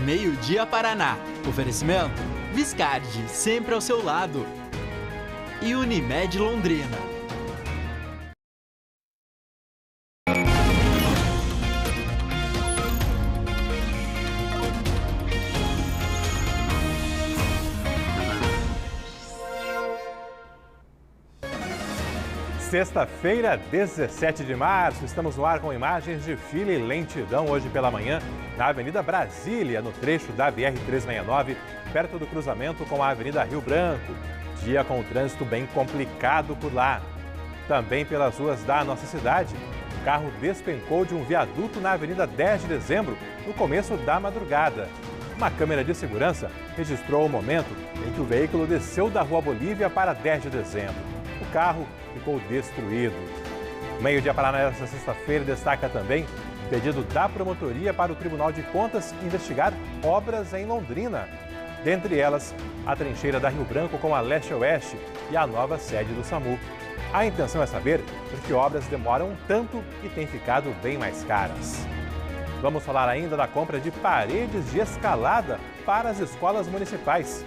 Meio-Dia Paraná. Oferecimento Viscardi, sempre ao seu lado. E Unimed Londrina. Sexta-feira, 17 de março, estamos no ar com imagens de fila e lentidão hoje pela manhã na Avenida Brasília, no trecho da BR-369, perto do cruzamento com a Avenida Rio Branco. Dia com o trânsito bem complicado por lá. Também pelas ruas da nossa cidade, o carro despencou de um viaduto na Avenida 10 de Dezembro, no começo da madrugada. Uma câmera de segurança registrou o momento em que o veículo desceu da Rua Bolívia para 10 de dezembro. O carro ficou destruído. O Meio-Dia Paraná nesta sexta-feira destaca também o pedido da promotoria para o Tribunal de Contas investigar obras em Londrina. Dentre elas, a trincheira da Rio Branco com a leste-oeste e a nova sede do SAMU. A intenção é saber por que obras demoram tanto e têm ficado bem mais caras. Vamos falar ainda da compra de paredes de escalada para as escolas municipais.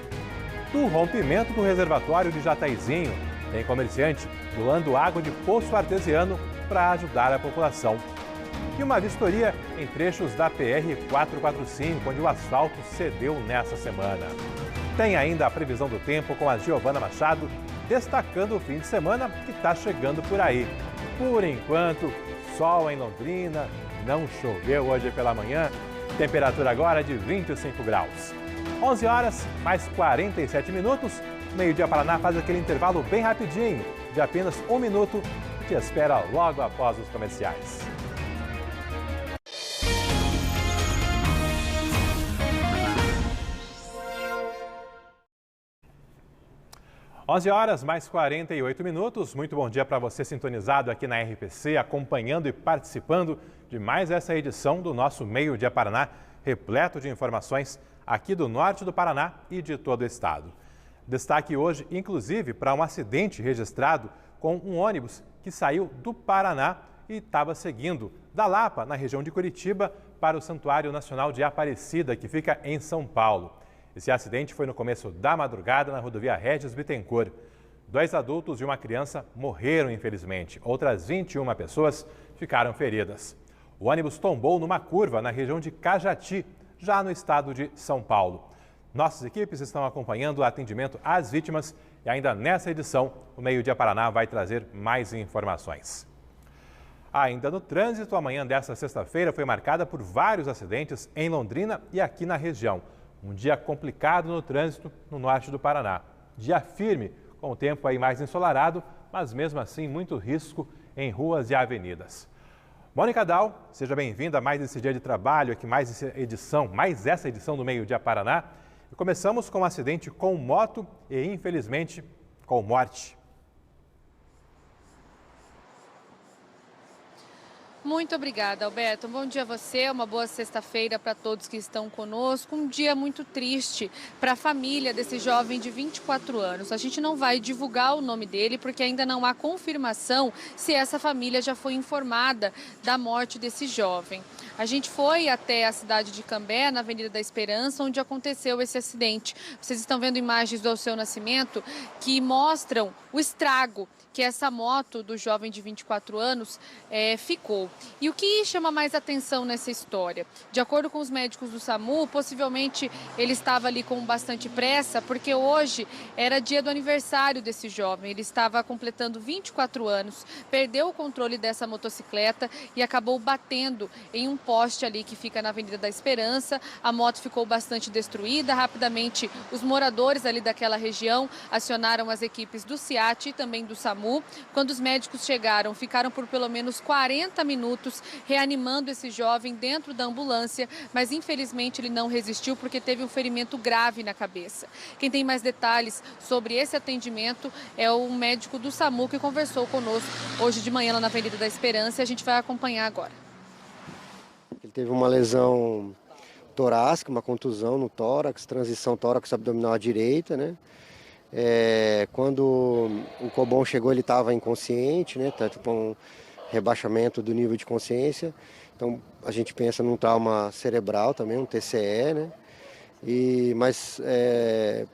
Do rompimento do reservatório de Jataizinho, tem comerciante doando água de poço artesiano para ajudar a população. E uma vistoria em trechos da PR-445, onde o asfalto cedeu nessa semana. Tem ainda a previsão do tempo com a Giovana Machado, destacando o fim de semana que está chegando por aí. Por enquanto, sol em Londrina, não choveu hoje pela manhã, temperatura agora de 25 graus. 11 horas, mais 47 minutos. Meio-Dia Paraná faz aquele intervalo bem rapidinho, de apenas 1 minuto, que espera logo após os comerciais. Onze horas, mais 48 minutos. Muito bom dia para você sintonizado aqui na RPC, acompanhando e participando de mais essa edição do nosso Meio-Dia Paraná, repleto de informações aqui do norte do Paraná e de todo o estado. Destaque hoje, inclusive, para um acidente registrado com um ônibus que saiu do Paraná e estava seguindo da Lapa, na região de Curitiba, para o Santuário Nacional de Aparecida, que fica em São Paulo. Esse acidente foi no começo da madrugada na rodovia Regis Bittencourt. 2 adultos e uma criança morreram, infelizmente. Outras 21 pessoas ficaram feridas. O ônibus tombou numa curva na região de Cajati, já no estado de São Paulo. Nossas equipes estão acompanhando o atendimento às vítimas e ainda nessa edição, o Meio-Dia Paraná vai trazer mais informações. Ainda no trânsito, a manhã desta sexta-feira foi marcada por vários acidentes em Londrina e aqui na região. Um dia complicado no trânsito no norte do Paraná. Dia firme, com o tempo aí mais ensolarado, mas mesmo assim muito risco em ruas e avenidas. Mônica Dal, seja bem-vinda a mais esse dia de trabalho, aqui mais essa edição do Meio-Dia Paraná. E começamos com um acidente com moto e, infelizmente, com morte. Muito obrigada, Alberto. Bom dia a você, uma boa sexta-feira para todos que estão conosco. Um dia muito triste para a família desse jovem de 24 anos. A gente não vai divulgar o nome dele porque ainda não há confirmação se essa família já foi informada da morte desse jovem. A gente foi até a cidade de Cambé, na Avenida da Esperança, onde aconteceu esse acidente. Vocês estão vendo imagens do Alceu Nascimento que mostram o estrago que essa moto do jovem de 24 anos ficou. E o que chama mais atenção nessa história? De acordo com os médicos do SAMU, possivelmente ele estava ali com bastante pressa, porque hoje era dia do aniversário desse jovem. Ele estava completando 24 anos, perdeu o controle dessa motocicleta e acabou batendo em um poste ali que fica na Avenida da Esperança. A moto ficou bastante destruída. Rapidamente, os moradores ali daquela região acionaram as equipes do SIAT e também do SAMU. Quando os médicos chegaram, ficaram por pelo menos 40 minutos reanimando esse jovem dentro da ambulância, mas infelizmente ele não resistiu porque teve um ferimento grave na cabeça. Quem tem mais detalhes sobre esse atendimento é o médico do SAMU que conversou conosco hoje de manhã lá na Avenida da Esperança e a gente vai acompanhar agora. Ele teve uma lesão torácica, uma contusão no tórax, transição tórax abdominal à direita, né? Quando o Cobom chegou, ele estava inconsciente, né? Tá tipo um rebaixamento do nível de consciência. Então a gente pensa num trauma cerebral também, um TCE, né? Mas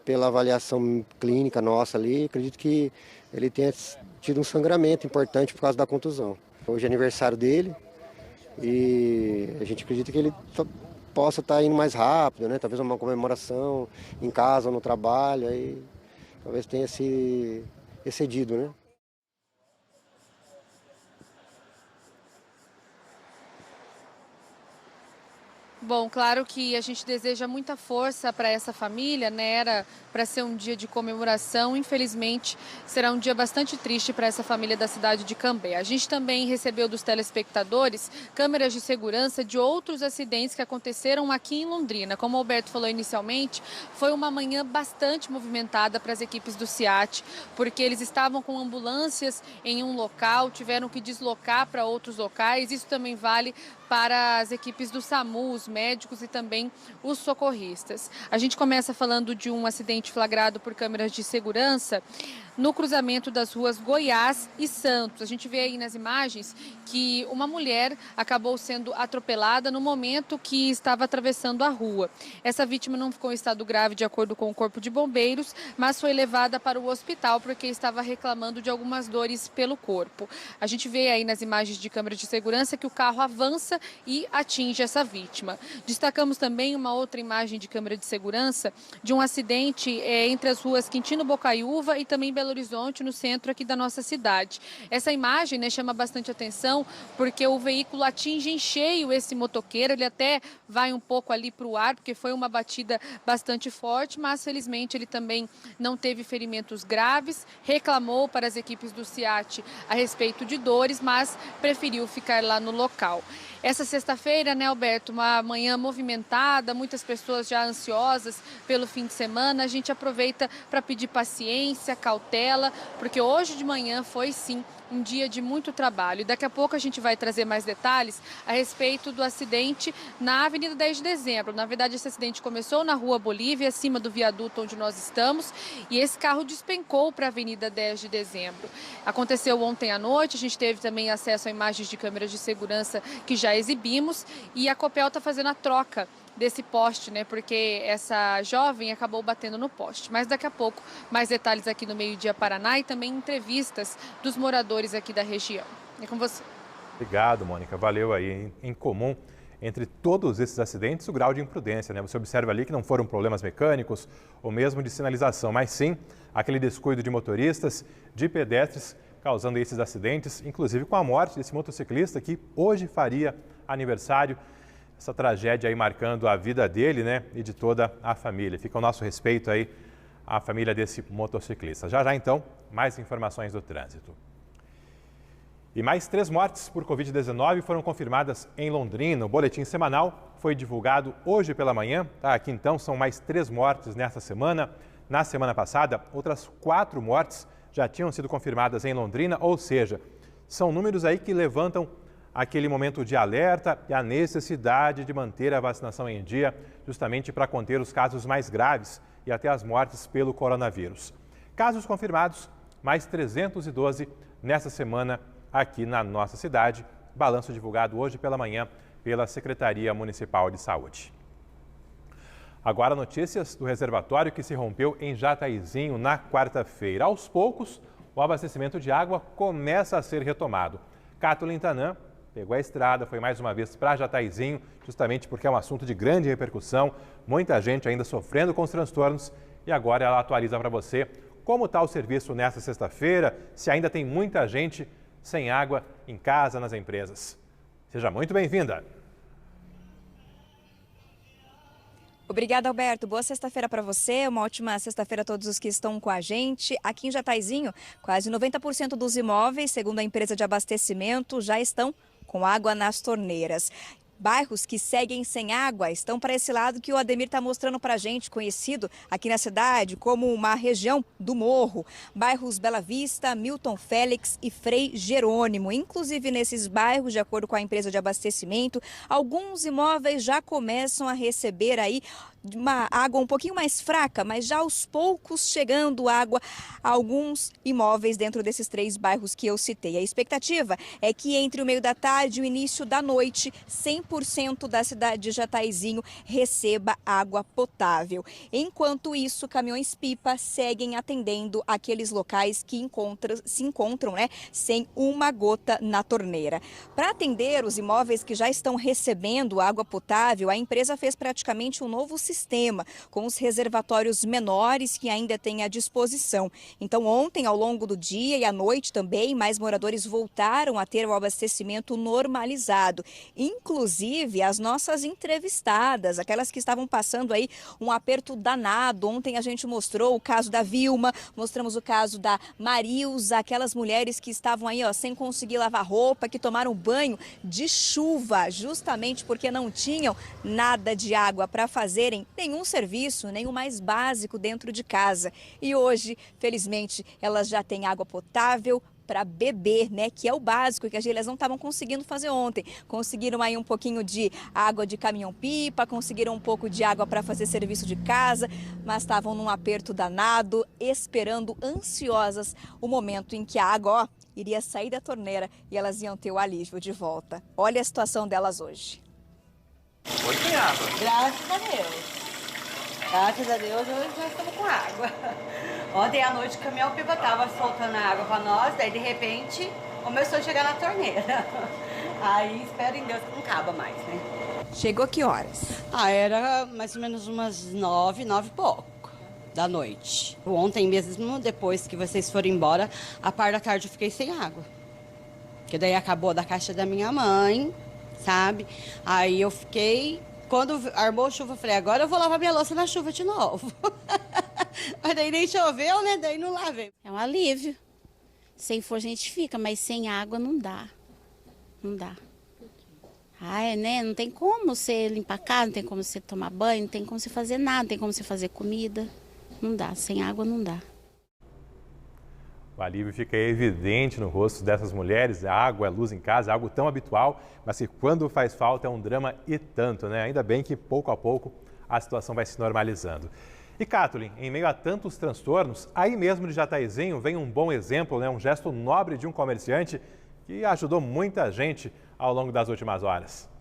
pela avaliação clínica nossa ali, acredito que ele tenha tido um sangramento importante por causa da contusão. Hoje é aniversário dele e a gente acredita que ele possa estar indo mais rápido, né? Talvez uma comemoração em casa ou no trabalho, aí talvez tenha se excedido, né? Bom, claro que a gente deseja muita força para essa família, né? Era para ser um dia de comemoração, infelizmente será um dia bastante triste para essa família da cidade de Cambé. A gente também recebeu dos telespectadores câmeras de segurança de outros acidentes que aconteceram aqui em Londrina. Como o Alberto falou inicialmente, foi uma manhã bastante movimentada para as equipes do SEAT, porque eles estavam com ambulâncias em um local, tiveram que deslocar para outros locais. Isso também vale para as equipes do SAMU, os médicos e também os socorristas. A gente começa falando de um acidente flagrado por câmeras de segurança no cruzamento das ruas Goiás e Santos. A gente vê aí nas imagens que uma mulher acabou sendo atropelada no momento que estava atravessando a rua. Essa vítima não ficou em estado grave de acordo com o Corpo de Bombeiros, mas foi levada para o hospital porque estava reclamando de algumas dores pelo corpo. A gente vê aí nas imagens de câmera de segurança que o carro avança e atinge essa vítima. Destacamos também uma outra imagem de câmera de segurança de um acidente entre as ruas Quintino Bocaiúva e também Belo Horizonte, no centro aqui da nossa cidade. Essa imagem, né, chama bastante atenção porque o veículo atinge em cheio esse motoqueiro, ele até vai um pouco ali para o ar, porque foi uma batida bastante forte, mas felizmente ele também não teve ferimentos graves, reclamou para as equipes do SEAT a respeito de dores, mas preferiu ficar lá no local. Essa sexta-feira, né, Alberto, uma manhã movimentada, muitas pessoas já ansiosas pelo fim de semana. A gente aproveita para pedir paciência, cautela, porque hoje de manhã foi sim um dia de muito trabalho. E daqui a pouco a gente vai trazer mais detalhes a respeito do acidente na Avenida 10 de Dezembro. Na verdade, esse acidente começou na Rua Bolívia, acima do viaduto onde nós estamos, e esse carro despencou para a Avenida 10 de Dezembro. Aconteceu ontem à noite, a gente teve também acesso a imagens de câmeras de segurança que já exibimos, e a Copel está fazendo a troca desse poste, né? Porque essa jovem acabou batendo no poste. Mas daqui a pouco, mais detalhes aqui no Meio Dia Paraná e também entrevistas dos moradores aqui da região. É com você. Obrigado, Mônica. Valeu aí. Em comum, entre todos esses acidentes, o grau de imprudência, né? Você observa ali que não foram problemas mecânicos ou mesmo de sinalização, mas sim aquele descuido de motoristas, de pedestres, causando esses acidentes, inclusive com a morte desse motociclista que hoje faria aniversário. Essa tragédia aí marcando a vida dele, né, e de toda a família. Fica o nosso respeito aí à família desse motociclista. Já já, então, mais informações do trânsito. E mais 3 mortes por Covid-19 foram confirmadas em Londrina. O boletim semanal foi divulgado hoje pela manhã. Aqui, então, são mais 3 mortes nesta semana. Na semana passada, outras 4 mortes já tinham sido confirmadas em Londrina, ou seja, são números aí que levantam aquele momento de alerta e a necessidade de manter a vacinação em dia, justamente para conter os casos mais graves e até as mortes pelo coronavírus. Casos confirmados, mais 312 nessa semana aqui na nossa cidade. Balanço divulgado hoje pela manhã pela Secretaria Municipal de Saúde. Agora notícias do reservatório que se rompeu em Jataizinho na quarta-feira. Aos poucos, o abastecimento de água começa a ser retomado. Cato Lintanã pegou a estrada, foi mais uma vez para Jataizinho, justamente porque é um assunto de grande repercussão, muita gente ainda sofrendo com os transtornos, e agora ela atualiza para você como está o serviço nesta sexta-feira, se ainda tem muita gente sem água em casa, nas empresas. Seja muito bem-vinda! Obrigada, Alberto. Boa sexta-feira para você, uma ótima sexta-feira a todos os que estão com a gente. Aqui em Jataizinho, quase 90% dos imóveis, segundo a empresa de abastecimento, já estão com água nas torneiras. Bairros que seguem sem água estão para esse lado que o Ademir está mostrando para a gente, conhecido aqui na cidade como uma região do Morro. Bairros Bela Vista, Milton Félix e Frei Jerônimo. Inclusive nesses bairros, de acordo com a empresa de abastecimento, alguns imóveis já começam a receber aí uma água um pouquinho mais fraca, mas já aos poucos chegando água a alguns imóveis dentro desses 3 bairros que eu citei. A expectativa é que entre o meio da tarde e o início da noite, 100% da cidade de Jataizinho receba água potável. Enquanto isso, caminhões-pipa seguem atendendo aqueles locais que se encontram, sem uma gota na torneira. Para atender os imóveis que já estão recebendo água potável, a empresa fez praticamente um novo sistema, com os reservatórios menores que ainda tem à disposição. Então, ontem, ao longo do dia e à noite também, mais moradores voltaram a ter o abastecimento normalizado. Inclusive, as nossas entrevistadas, aquelas que estavam passando aí um aperto danado. Ontem a gente mostrou o caso da Vilma, mostramos o caso da Marilza, aquelas mulheres que estavam aí, sem conseguir lavar roupa, que tomaram banho de chuva, justamente porque não tinham nada de água para fazerem nenhum serviço, nem o mais básico dentro de casa. E hoje, felizmente, elas já têm água potável para beber, que é o básico que elas não estavam conseguindo fazer ontem. Conseguiram aí um pouquinho de água de caminhão-pipa, conseguiram um pouco de água para fazer serviço de casa, mas estavam num aperto danado, esperando ansiosas o momento em que a água iria sair da torneira e elas iam ter o alívio de volta. Olha a situação delas hoje. Hoje tem água. Graças a Deus. Graças a Deus, hoje já estamos com água. Ontem à noite o caminhão-pipa estava soltando água para nós, daí de repente começou a chegar na torneira. Aí espero em Deus que não acaba mais, Chegou que horas? Era mais ou menos umas 9 e pouco da noite. Ontem mesmo, depois que vocês foram embora, a par da tarde eu fiquei sem água. Que daí acabou da caixa da minha mãe, sabe? Aí eu fiquei... Quando armou a chuva, eu falei, agora eu vou lavar minha louça na chuva de novo. Mas daí nem choveu, Daí não lavei. É um alívio. Sem força a gente fica, mas sem água não dá. Não dá. Não tem como você limpar a casa, não tem como você tomar banho, não tem como você fazer nada, não tem como você fazer comida. Não dá, sem água não dá. O alívio fica evidente no rosto dessas mulheres. A água, a luz em casa, é algo tão habitual, mas que quando faz falta é um drama e tanto, Ainda bem que pouco a pouco a situação vai se normalizando. E Kathleen, em meio a tantos transtornos, aí mesmo de Jataizinho vem um bom exemplo, um gesto nobre de um comerciante que ajudou muita gente ao longo das últimas horas.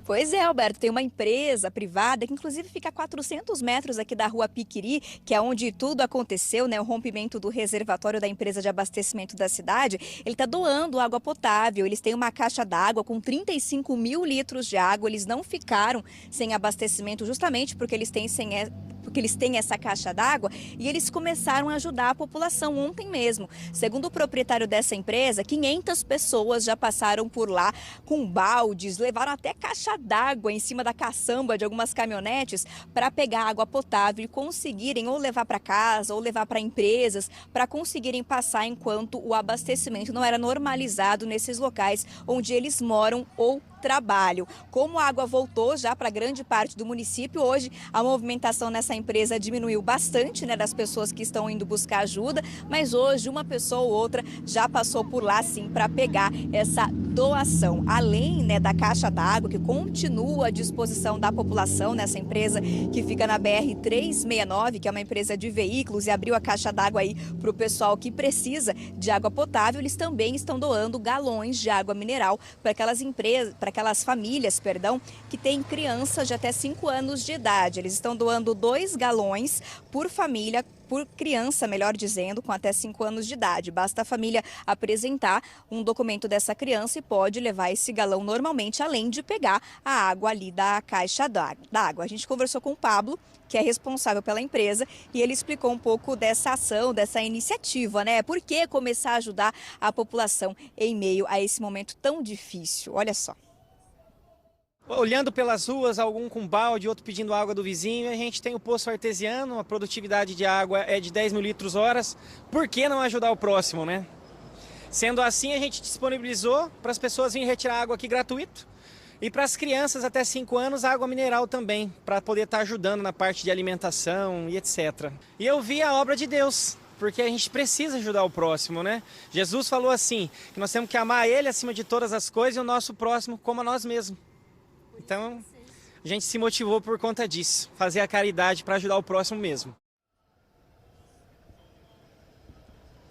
Pois é, Alberto, tem uma empresa privada que inclusive fica a 400 metros aqui da rua Piquiri, que é onde tudo aconteceu, o rompimento do reservatório da empresa de abastecimento da cidade. Ele está doando água potável, eles têm uma caixa d'água com 35 mil litros de água, eles não ficaram sem abastecimento justamente porque eles têm essa caixa d'água e eles começaram a ajudar a população ontem mesmo. Segundo o proprietário dessa empresa, 500 pessoas já passaram por lá com baldes, levaram até caixa d'água em cima da caçamba de algumas caminhonetes para pegar água potável e conseguirem ou levar para casa ou levar para empresas para conseguirem passar enquanto o abastecimento não era normalizado nesses locais onde eles moram ou trabalham. Como a água voltou já para grande parte do município, hoje a movimentação nessa empresa diminuiu bastante, das pessoas que estão indo buscar ajuda, mas hoje uma pessoa ou outra já passou por lá sim para pegar essa doação. Além da caixa d'água que continua à disposição da população nessa empresa que fica na BR-369, que é uma empresa de veículos e abriu a caixa d'água aí para o pessoal que precisa de água potável, eles também estão doando galões de água mineral para aquelas famílias, que têm crianças de até 5 anos de idade. Eles estão doando 2 galões por família, por criança, melhor dizendo, com até 5 anos de idade. Basta a família apresentar um documento dessa criança e pode levar esse galão normalmente, além de pegar a água ali da caixa d'água. A gente conversou com o Pablo, que é responsável pela empresa, e ele explicou um pouco dessa ação, dessa iniciativa, Por que começar a ajudar a população em meio a esse momento tão difícil? Olha só. Olhando pelas ruas, algum com balde, outro pedindo água do vizinho, a gente tem o poço artesiano, a produtividade de água é de 10 mil litros horas. Por que não ajudar o próximo, Sendo assim, a gente disponibilizou para as pessoas virem retirar água aqui gratuito. E para as crianças até 5 anos, água mineral também, para poder estar ajudando na parte de alimentação e etc. E eu vi a obra de Deus, porque a gente precisa ajudar o próximo, Jesus falou assim, que nós temos que amar Ele acima de todas as coisas e o nosso próximo como a nós mesmos. Então, a gente se motivou por conta disso, fazer a caridade para ajudar o próximo mesmo.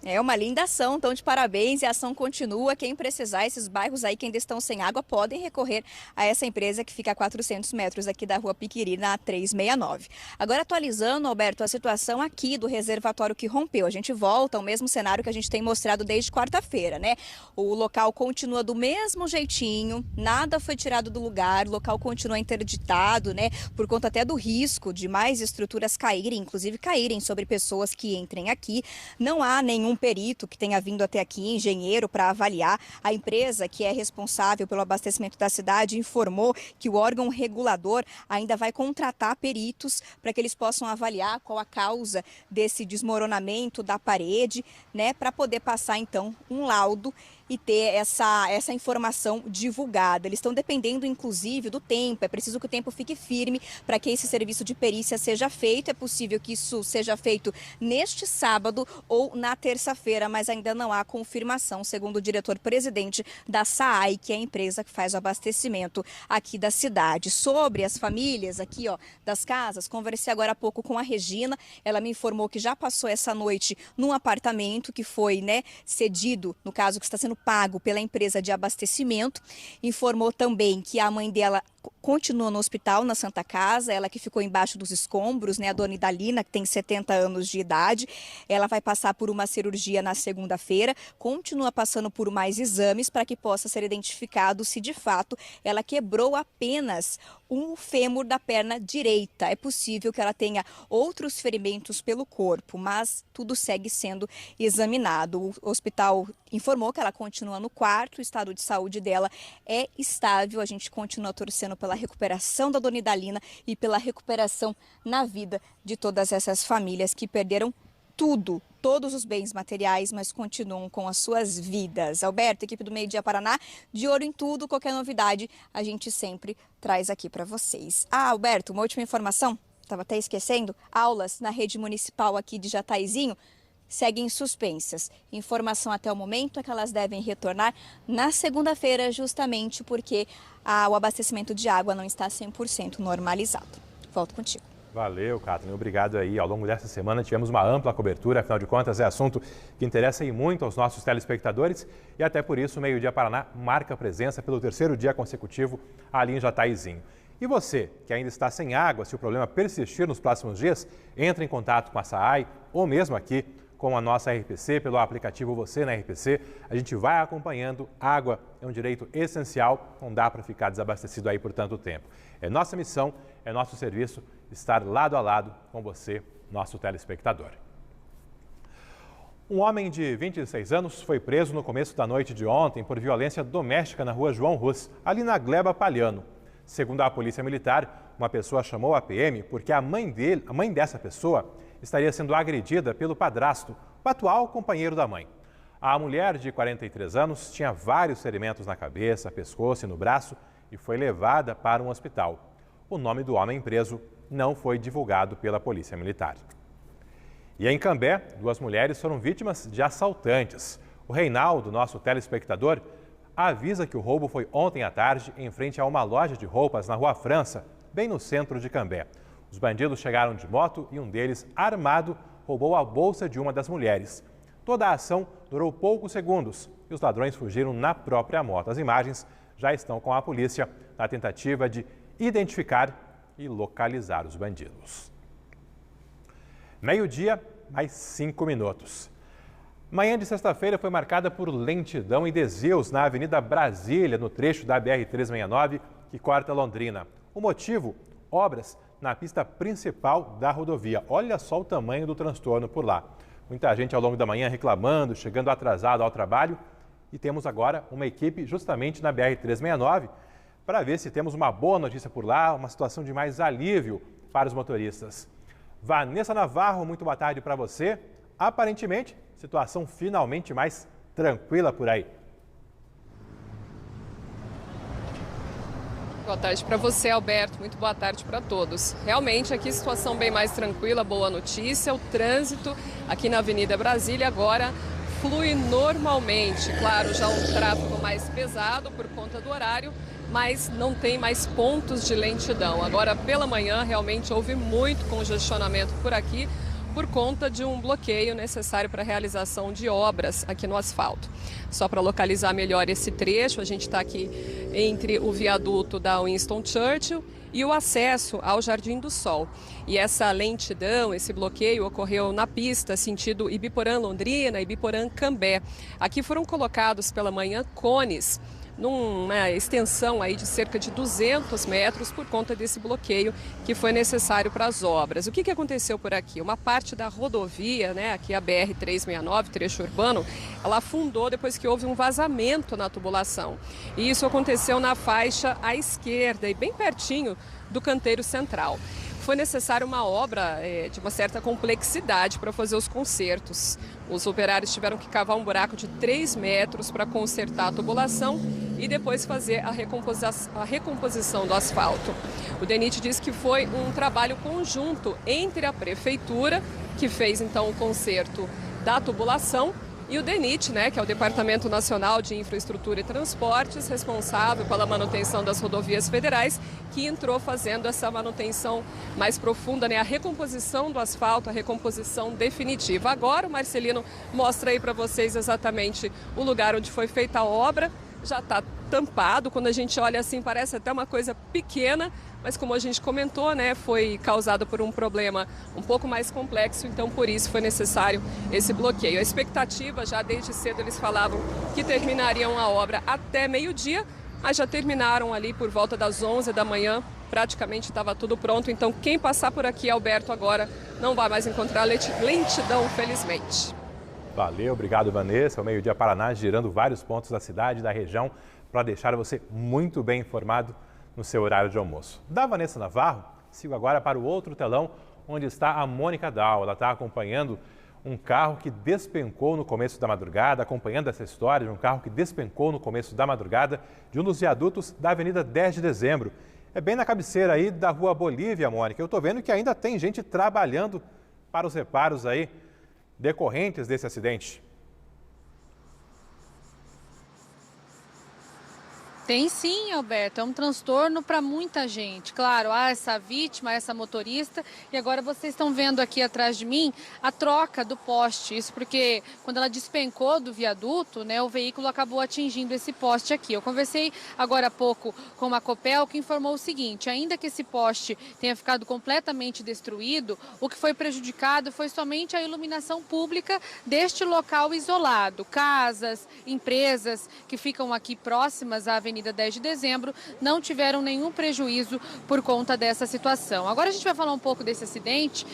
É uma linda ação, então de parabéns, e a ação continua. Quem precisar, esses bairros aí que ainda estão sem água, podem recorrer a essa empresa que fica a 400 metros aqui da Rua Piquiri, na 369. Agora, atualizando, Alberto, a situação aqui do reservatório que rompeu. A gente volta ao mesmo cenário que a gente tem mostrado desde quarta-feira, né? O local continua do mesmo jeitinho, nada foi tirado do lugar, o local continua interditado, né? Por conta até do risco de mais estruturas caírem, inclusive caírem sobre pessoas que entrem aqui. Não há nenhum perito que tenha vindo até aqui, engenheiro, para avaliar. A empresa que é responsável pelo abastecimento da cidade informou que o órgão regulador ainda vai contratar peritos para que eles possam avaliar qual a causa desse desmoronamento da parede, né, para poder passar então um laudo e ter essa informação divulgada. Eles estão dependendo, inclusive, do tempo. É preciso que o tempo fique firme para que esse serviço de perícia seja feito. É possível que isso seja feito neste sábado ou na terça-feira, mas ainda não há confirmação, segundo o diretor-presidente da SAAI, que é a empresa que faz o abastecimento aqui da cidade. Sobre as famílias aqui, ó, das casas, conversei agora há pouco com a Regina. Ela me informou que já passou essa noite num apartamento que foi, né, cedido, no caso que está sendo pago pela empresa de abastecimento. Informou também que a mãe dela continua no hospital, na Santa Casa, ela que ficou embaixo dos escombros, né, a dona Idalina, que tem 70 anos de idade. Ela vai passar por uma cirurgia na segunda-feira, continua passando por mais exames para que possa ser identificado se de fato ela quebrou apenas um fêmur da perna direita. É possível que ela tenha outros ferimentos pelo corpo, mas tudo segue sendo examinado. O hospital informou que ela continua no quarto, o estado de saúde dela é estável. A gente continua torcendo pela recuperação da dona Idalina e pela recuperação na vida de todas essas famílias que perderam tudo, todos os bens materiais, mas continuam com as suas vidas. Alberto, equipe do Meio Dia Paraná, de olho em tudo, qualquer novidade a gente sempre traz aqui para vocês. Ah, Alberto, uma última informação, estava até esquecendo, aulas na rede municipal aqui de Jataizinho seguem suspensas. Informação até o momento é que elas devem retornar na segunda-feira, justamente porque o abastecimento de água não está 100% normalizado. Volto contigo. Valeu, Catherine. Obrigado aí. Ao longo dessa semana tivemos uma ampla cobertura, afinal de contas é assunto que interessa aí muito aos nossos telespectadores e até por isso o Meio Dia Paraná marca presença pelo terceiro dia consecutivo ali em Jataizinho. E você, que ainda está sem água, se o problema persistir nos próximos dias, entre em contato com a SAAI ou mesmo aqui com a nossa RPC, pelo aplicativo Você na RPC. A gente vai acompanhando. Água é um direito essencial, não dá para ficar desabastecido aí por tanto tempo. É nossa missão, é nosso serviço estar lado a lado com você, nosso telespectador. Um homem de 26 anos foi preso no começo da noite de ontem por violência doméstica na rua João Rus, ali na Gleba Palhano. Segundo a Polícia Militar, uma pessoa chamou a PM porque a mãe dessa pessoa estaria sendo agredida pelo padrasto, o atual companheiro da mãe. A mulher de 43 anos tinha vários ferimentos na cabeça, pescoço e no braço e foi levada para um hospital. O nome do homem preso não foi divulgado pela Polícia Militar. E em Cambé, 2 mulheres foram vítimas de assaltantes. O Reinaldo, nosso telespectador, avisa que o roubo foi ontem à tarde em frente a uma loja de roupas na Rua França, bem no centro de Cambé. Os bandidos chegaram de moto e um deles, armado, roubou a bolsa de uma das mulheres. Toda a ação durou poucos segundos e os ladrões fugiram na própria moto. As imagens já estão com a polícia na tentativa de identificar e localizar os bandidos. Meio-dia, mais 5 minutos. Manhã de sexta-feira foi marcada por lentidão e desvios na Avenida Brasília, no trecho da BR-369, que corta Londrina. O motivo? Obras na pista principal da rodovia. Olha só o tamanho do transtorno por lá. Muita gente ao longo da manhã reclamando, chegando atrasado ao trabalho. E temos agora uma equipe justamente na BR-369 para ver se temos uma boa notícia por lá, uma situação de mais alívio para os motoristas. Vanessa Navarro, muito boa tarde para você. Aparentemente, situação finalmente mais tranquila por aí. Boa tarde para você, Alberto. Muito boa tarde para todos. Realmente aqui situação bem mais tranquila, boa notícia. O trânsito aqui na Avenida Brasília agora flui normalmente. Claro, já um tráfego mais pesado por conta do horário, mas não tem mais pontos de lentidão. Agora, pela manhã, realmente houve muito congestionamento por aqui, por conta de um bloqueio necessário para a realização de obras aqui no asfalto. Só para localizar melhor esse trecho, a gente está aqui entre o viaduto da Winston Churchill e o acesso ao Jardim do Sol. E essa lentidão, esse bloqueio ocorreu na pista sentido Ibiporã-Londrina, Ibiporã-Cambé. Aqui foram colocados pela manhã cones, numa extensão aí de cerca de 200 metros por conta desse bloqueio que foi necessário para as obras. O que aconteceu por aqui? Uma parte da rodovia, aqui a BR-369, trecho urbano, ela afundou depois que houve um vazamento na tubulação. E isso aconteceu na faixa à esquerda e bem pertinho do canteiro central. Foi necessária uma obra de uma certa complexidade para fazer os consertos. Os operários tiveram que cavar um buraco de 3 metros para consertar a tubulação e depois fazer a recomposição do asfalto. O DENIT diz que foi um trabalho conjunto entre a prefeitura, que fez então o conserto da tubulação, e o DENIT, que é o Departamento Nacional de Infraestrutura e Transportes, responsável pela manutenção das rodovias federais, que entrou fazendo essa manutenção mais profunda, a recomposição do asfalto, a recomposição definitiva. Agora o Marcelino mostra aí para vocês exatamente o lugar onde foi feita a obra. Já está tampado, quando a gente olha assim parece até uma coisa pequena, mas como a gente comentou, foi causado por um problema um pouco mais complexo, então por isso foi necessário esse bloqueio. A expectativa, já desde cedo eles falavam que terminariam a obra até meio-dia, mas já terminaram ali por volta das 11 da manhã, praticamente estava tudo pronto, então quem passar por aqui, Alberto, agora não vai mais encontrar lentidão, felizmente. Valeu, obrigado, Vanessa. O Meio Dia Paraná girando vários pontos da cidade e da região para deixar você muito bem informado no seu horário de almoço. Da Vanessa Navarro, sigo agora para o outro telão, onde está a Mônica Dal. Ela está acompanhando um carro que despencou no começo da madrugada, acompanhando essa história de um carro que despencou no começo da madrugada de um dos viadutos da Avenida 10 de Dezembro. É bem na cabeceira aí da Rua Bolívia, Mônica. Eu estou vendo que ainda tem gente trabalhando para os reparos aí decorrentes desse acidente. Tem sim, Alberto, é um transtorno para muita gente. Claro, há essa vítima, essa motorista, e agora vocês estão vendo aqui atrás de mim a troca do poste. Isso porque quando ela despencou do viaduto, o veículo acabou atingindo esse poste aqui. Eu conversei agora há pouco com a Copel, que informou o seguinte: ainda que esse poste tenha ficado completamente destruído, o que foi prejudicado foi somente a iluminação pública deste local isolado. Casas, empresas que ficam aqui próximas à Avenida 10 de Dezembro não tiveram nenhum prejuízo por conta dessa situação. Agora a gente vai falar um pouco desse acidente.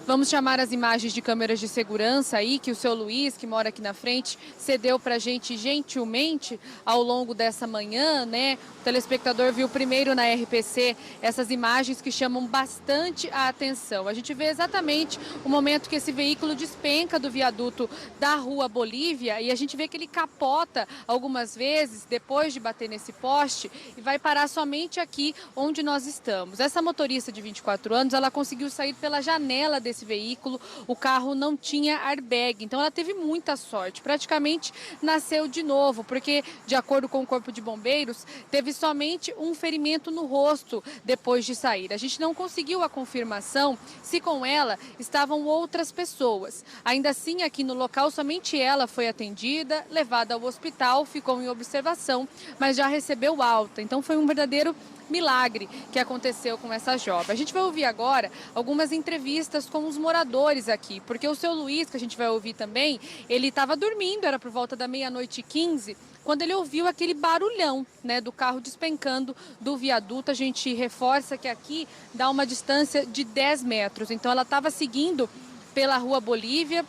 Vamos chamar as imagens de câmeras de segurança aí, que o seu Luiz, que mora aqui na frente, cedeu para a gente gentilmente ao longo dessa manhã, O telespectador viu primeiro na RPC essas imagens que chamam bastante a atenção. A gente vê exatamente o momento que esse veículo despenca do viaduto da Rua Bolívia e a gente vê que ele capota algumas vezes depois de bater nesse poste e vai parar somente aqui onde nós estamos. Essa motorista de 24 anos, ela conseguiu sair pela janela desse veículo, o carro não tinha airbag, então ela teve muita sorte, praticamente nasceu de novo, porque de acordo com o Corpo de Bombeiros, teve somente um ferimento no rosto depois de sair. A gente não conseguiu a confirmação se com ela estavam outras pessoas. Ainda assim, aqui no local, somente ela foi atendida, levada ao hospital, ficou em observação, mas já recebeu alta, então foi um verdadeiro milagre que aconteceu com essa jovem. A gente vai ouvir agora algumas entrevistas com os moradores aqui, porque o seu Luiz, que a gente vai ouvir também, ele estava dormindo, era por volta da 00:15, quando ele ouviu aquele barulhão, do carro despencando do viaduto. A gente reforça que aqui dá uma distância de 10 metros, então ela estava seguindo pela Rua Bolívia.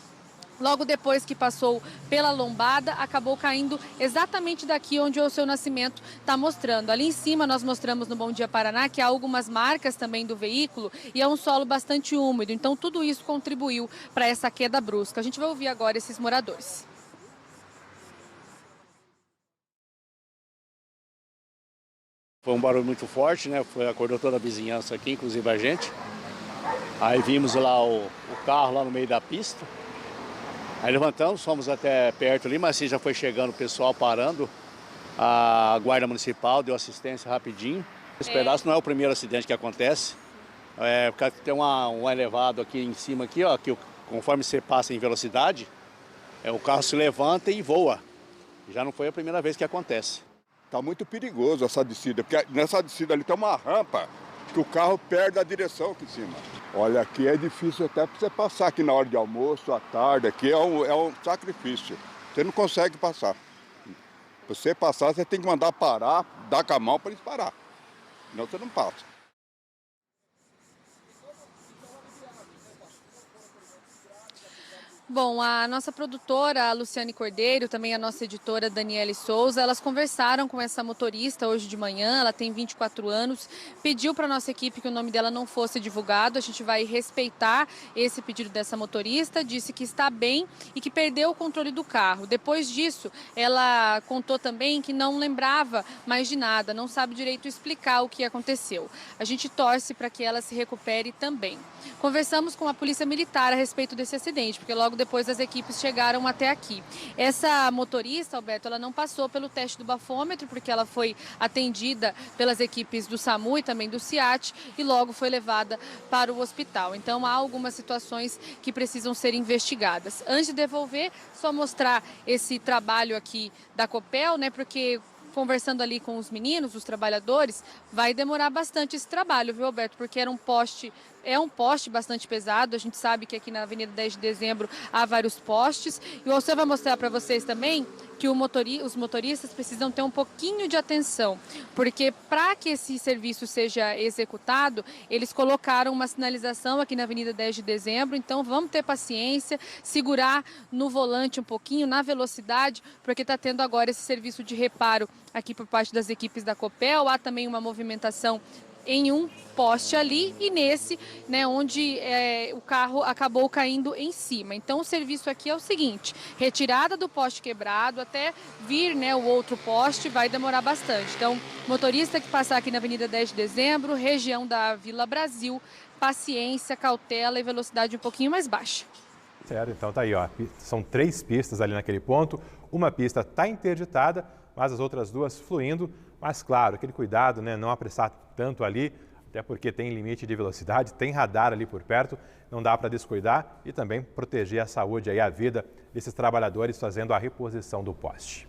Logo depois que passou pela lombada, acabou caindo exatamente daqui onde o seu Nascimento está mostrando. Ali em cima nós mostramos no Bom Dia Paraná que há algumas marcas também do veículo e é um solo bastante úmido. Então tudo isso contribuiu para essa queda brusca. A gente vai ouvir agora esses moradores. Foi um barulho muito forte, acordou toda a vizinhança aqui, inclusive a gente. Aí vimos lá o carro lá no meio da pista. Aí levantamos, fomos até perto ali, mas assim já foi chegando o pessoal parando. A Guarda Municipal deu assistência rapidinho. Esse pedaço não é o primeiro acidente que acontece. Porque tem um elevado aqui em cima, aqui, ó, que conforme você passa em velocidade, o carro se levanta e voa. Já não foi a primeira vez que acontece. Está muito perigoso essa descida, porque nessa descida ali tem uma rampa que o carro perde a direção aqui em cima. Olha, aqui é difícil até para você passar aqui na hora de almoço, à tarde, aqui é um sacrifício. Você não consegue passar. Para você passar, você tem que mandar parar, dar com a mão para eles parar. Senão você não passa. Bom, a nossa produtora, a Luciane Cordeiro, também a nossa editora, Daniele Souza, elas conversaram com essa motorista hoje de manhã, ela tem 24 anos, pediu para a nossa equipe que o nome dela não fosse divulgado, a gente vai respeitar esse pedido dessa motorista, disse que está bem e que perdeu o controle do carro. Depois disso, ela contou também que não lembrava mais de nada, não sabe direito explicar o que aconteceu. A gente torce para que ela se recupere também. Conversamos com a Polícia Militar a respeito desse acidente, porque logo depois as equipes chegaram até aqui. Essa motorista, Alberto, ela não passou pelo teste do bafômetro, porque ela foi atendida pelas equipes do SAMU e também do CIAT e logo foi levada para o hospital. Então há algumas situações que precisam ser investigadas. Antes de devolver, só mostrar esse trabalho aqui da Copel, né, porque conversando ali com os meninos, os trabalhadores, vai demorar bastante esse trabalho, viu, Alberto? Porque era um poste bastante pesado, a gente sabe que aqui na Avenida 10 de Dezembro há vários postes, e você vai mostrar para vocês também que os motoristas precisam ter um pouquinho de atenção, porque para que esse serviço seja executado, eles colocaram uma sinalização aqui na Avenida 10 de Dezembro, então vamos ter paciência, segurar no volante um pouquinho, na velocidade, porque está tendo agora esse serviço de reparo aqui por parte das equipes da Copel, há também uma movimentação em um poste ali e nesse, né, onde o carro acabou caindo em cima. Então o serviço aqui é o seguinte, retirada do poste quebrado até vir, né, o outro poste vai demorar bastante. Então motorista que passar aqui na Avenida 10 de Dezembro, região da Vila Brasil, paciência, cautela e velocidade um pouquinho mais baixa. Certo, então tá aí, ó. São 3 pistas ali naquele ponto, uma pista está interditada, mas as outras 2 fluindo. Mas claro, aquele cuidado, né, não apressar tanto ali, até porque tem limite de velocidade, tem radar ali por perto, não dá para descuidar e também proteger a saúde e a vida desses trabalhadores fazendo a reposição do poste.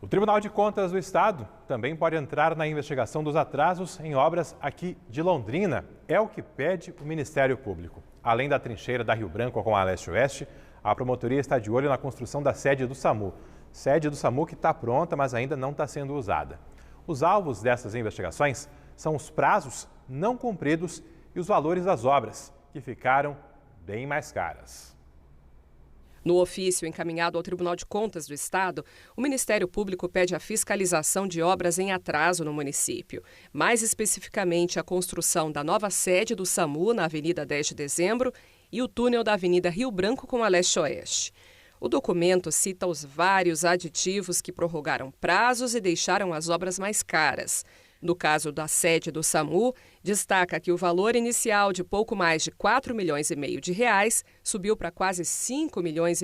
O Tribunal de Contas do Estado também pode entrar na investigação dos atrasos em obras aqui de Londrina. É o que pede o Ministério Público. Além da trincheira da Rio Branco com a Leste-Oeste, a promotoria está de olho na construção da sede do SAMU. Sede do SAMU que está pronta, mas ainda não está sendo usada. Os alvos dessas investigações são os prazos não cumpridos e os valores das obras, que ficaram bem mais caras. No ofício encaminhado ao Tribunal de Contas do Estado, o Ministério Público pede a fiscalização de obras em atraso no município. Mais especificamente, a construção da nova sede do SAMU na Avenida 10 de Dezembro e o túnel da Avenida Rio Branco com a Leste-Oeste. O documento cita os vários aditivos que prorrogaram prazos e deixaram as obras mais caras. No caso da sede do SAMU, destaca que o valor inicial de pouco mais de 4,5 milhões de reais subiu para quase 5,5 milhões,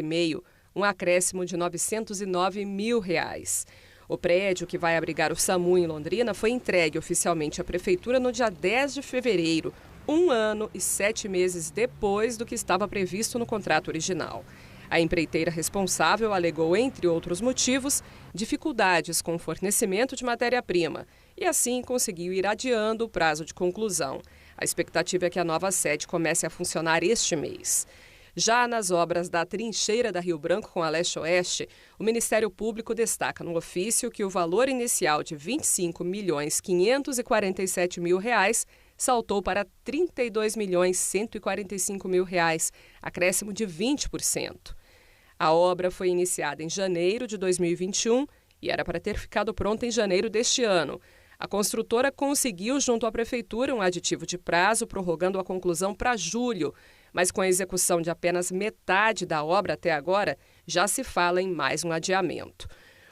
um acréscimo de 909 mil reais. O prédio que vai abrigar o SAMU em Londrina foi entregue oficialmente à Prefeitura no dia 10 de fevereiro, 1 ano e 7 meses depois do que estava previsto no contrato original. A empreiteira responsável alegou, entre outros motivos, dificuldades com o fornecimento de matéria-prima e, assim, conseguiu ir adiando o prazo de conclusão. A expectativa é que a nova sede comece a funcionar este mês. Já nas obras da trincheira da Rio Branco com a Leste-Oeste, o Ministério Público destaca no ofício que o valor inicial de R$ 25.547.000 reais saltou para R$ 32.145.000 reais, acréscimo de 20%. A obra foi iniciada em janeiro de 2021 e era para ter ficado pronta em janeiro deste ano. A construtora conseguiu, junto à Prefeitura, um aditivo de prazo, prorrogando a conclusão para julho. Mas com a execução de apenas metade da obra até agora, já se fala em mais um adiamento.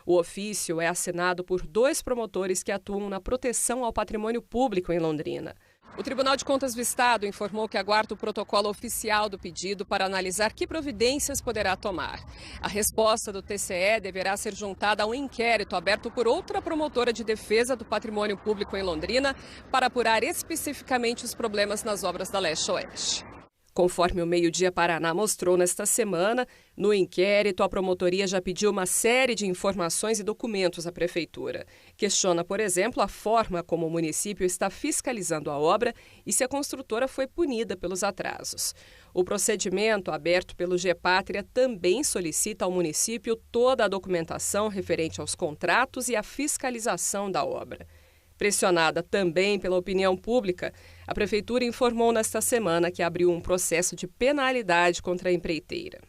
O ofício é assinado por 2 promotores que atuam na proteção ao patrimônio público em Londrina. O Tribunal de Contas do Estado informou que aguarda o protocolo oficial do pedido para analisar que providências poderá tomar. A resposta do TCE deverá ser juntada a um inquérito aberto por outra promotora de defesa do patrimônio público em Londrina para apurar especificamente os problemas nas obras da Leste-Oeste. Conforme o Meio-Dia Paraná mostrou nesta semana, no inquérito, a promotoria já pediu uma série de informações e documentos à Prefeitura. Questiona, por exemplo, a forma como o município está fiscalizando a obra e se a construtora foi punida pelos atrasos. O procedimento aberto pelo Gepátria também solicita ao município toda a documentação referente aos contratos e à fiscalização da obra. Pressionada também pela opinião pública, a Prefeitura informou nesta semana que abriu um processo de penalidade contra a empreiteira.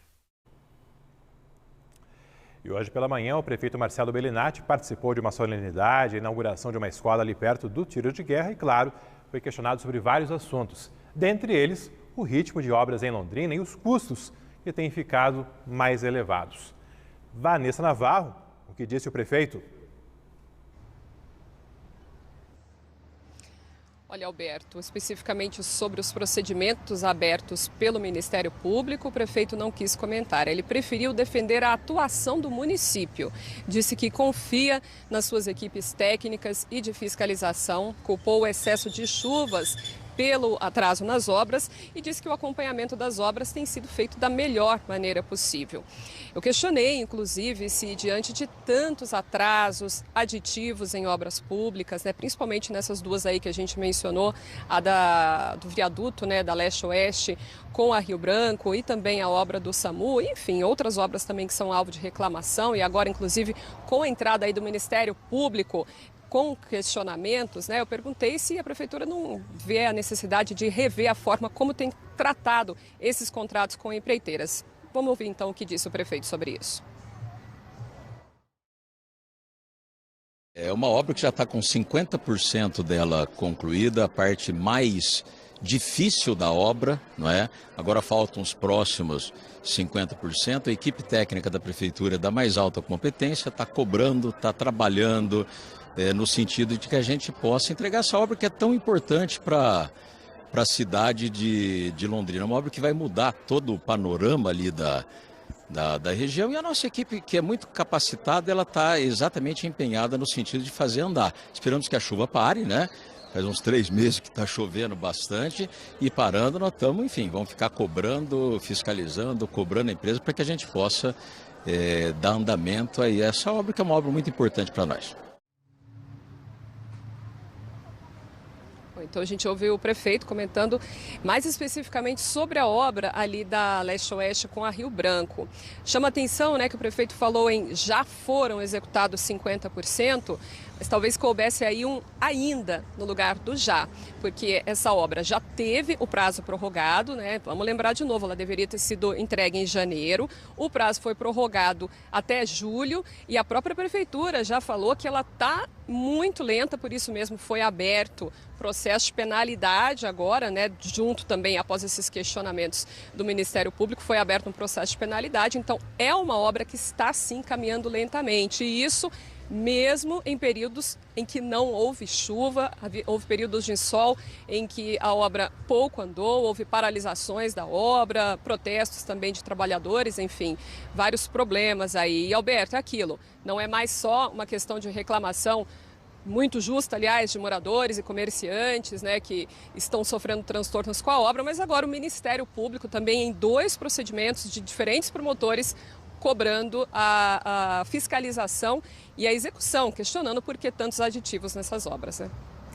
E hoje pela manhã, o prefeito Marcelo Bellinati participou de uma solenidade, a inauguração de uma escola ali perto do tiro de guerra e, claro, foi questionado sobre vários assuntos. Dentre eles, o ritmo de obras em Londrina e os custos que têm ficado mais elevados. Vanessa Navarro, o que disse o prefeito? Olha, Alberto, especificamente sobre os procedimentos abertos pelo Ministério Público, o prefeito não quis comentar. Ele preferiu defender a atuação do município. Disse que confia nas suas equipes técnicas e de fiscalização, culpou o excesso de chuvas pelo atraso nas obras e disse que o acompanhamento das obras tem sido feito da melhor maneira possível. Eu questionei, inclusive, se diante de tantos atrasos aditivos em obras públicas, principalmente nessas duas aí que a gente mencionou, a do viaduto, da Leste-Oeste com a Rio Branco e também a obra do SAMU, enfim, outras obras também que são alvo de reclamação e agora, inclusive, com a entrada aí do Ministério Público, com questionamentos, eu perguntei se a Prefeitura não vê a necessidade de rever a forma como tem tratado esses contratos com empreiteiras. Vamos ouvir então o que disse o prefeito sobre isso. É uma obra que já está com 50% dela concluída, a parte mais difícil da obra, não é? Agora faltam os próximos 50%. A equipe técnica da Prefeitura da mais alta competência está cobrando, está trabalhando, no sentido de que a gente possa entregar essa obra que é tão importante para a cidade de Londrina. Uma obra que vai mudar todo o panorama ali da região e a nossa equipe, que é muito capacitada, ela está exatamente empenhada no sentido de fazer andar. Esperamos que a chuva pare, Faz uns 3 meses que está chovendo bastante e parando nós estamos, enfim, vamos ficar cobrando, fiscalizando, cobrando a empresa para que a gente possa dar andamento a essa obra, que é uma obra muito importante para nós. Então a gente ouviu o prefeito comentando mais especificamente sobre a obra ali da Leste-Oeste com a Rio Branco. Chama atenção, que o prefeito falou em já foram executados 50%, mas talvez coubesse aí um ainda no lugar do já, porque essa obra já teve o prazo prorrogado, Vamos lembrar de novo, ela deveria ter sido entregue em janeiro, o prazo foi prorrogado até julho e a própria Prefeitura já falou que ela está muito lenta, por isso mesmo foi aberto processo de penalidade agora, junto também após esses questionamentos do Ministério Público, foi aberto um processo de penalidade, então é uma obra que está sim caminhando lentamente e isso mesmo em períodos em que não houve chuva, houve períodos de sol em que a obra pouco andou, houve paralisações da obra, protestos também de trabalhadores, enfim, vários problemas aí. E, Alberto, é aquilo, não é mais só uma questão de reclamação muito justa, aliás, de moradores e comerciantes, que estão sofrendo transtornos com a obra, mas agora o Ministério Público também em 2 procedimentos de diferentes promotores cobrando a fiscalização e a execução, questionando por que tantos aditivos nessas obras.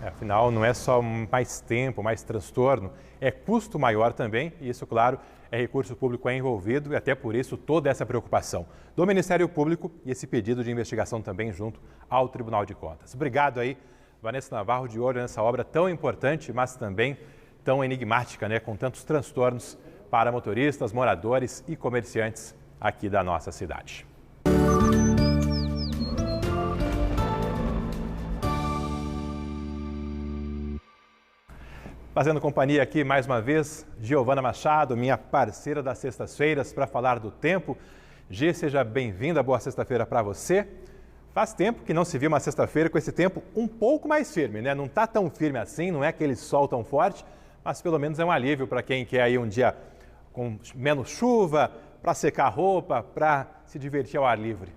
Afinal, não é só mais tempo, mais transtorno, é custo maior também, e isso, claro, recurso público envolvido e até por isso toda essa preocupação do Ministério Público e esse pedido de investigação também junto ao Tribunal de Contas. Obrigado aí, Vanessa Navarro, de olho nessa obra tão importante, mas também tão enigmática, com tantos transtornos para motoristas, moradores e comerciantes aqui da nossa cidade. Fazendo companhia aqui mais uma vez, Giovana Machado, minha parceira das sextas-feiras, para falar do tempo. Gi, seja bem-vinda, boa sexta-feira para você. Faz tempo que não se viu uma sexta-feira com esse tempo um pouco mais firme, né? Não está tão firme assim, não é aquele sol tão forte, mas pelo menos é um alívio para quem quer aí um dia com menos chuva, para secar roupa, para se divertir ao ar livre.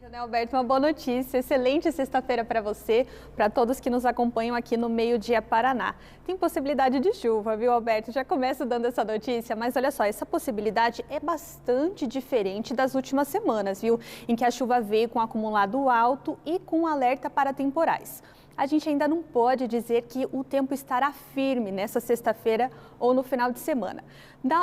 Né, Alberto? Uma boa notícia, excelente sexta-feira para você, para todos que nos acompanham aqui no Meio Dia Paraná. Tem possibilidade de chuva, viu, Alberto? Já começo dando essa notícia, mas olha só, essa possibilidade é bastante diferente das últimas semanas, viu? Em que a chuva veio com acumulado alto e com alerta para temporais. A gente ainda não pode dizer que o tempo estará firme nessa sexta-feira ou no final de semana.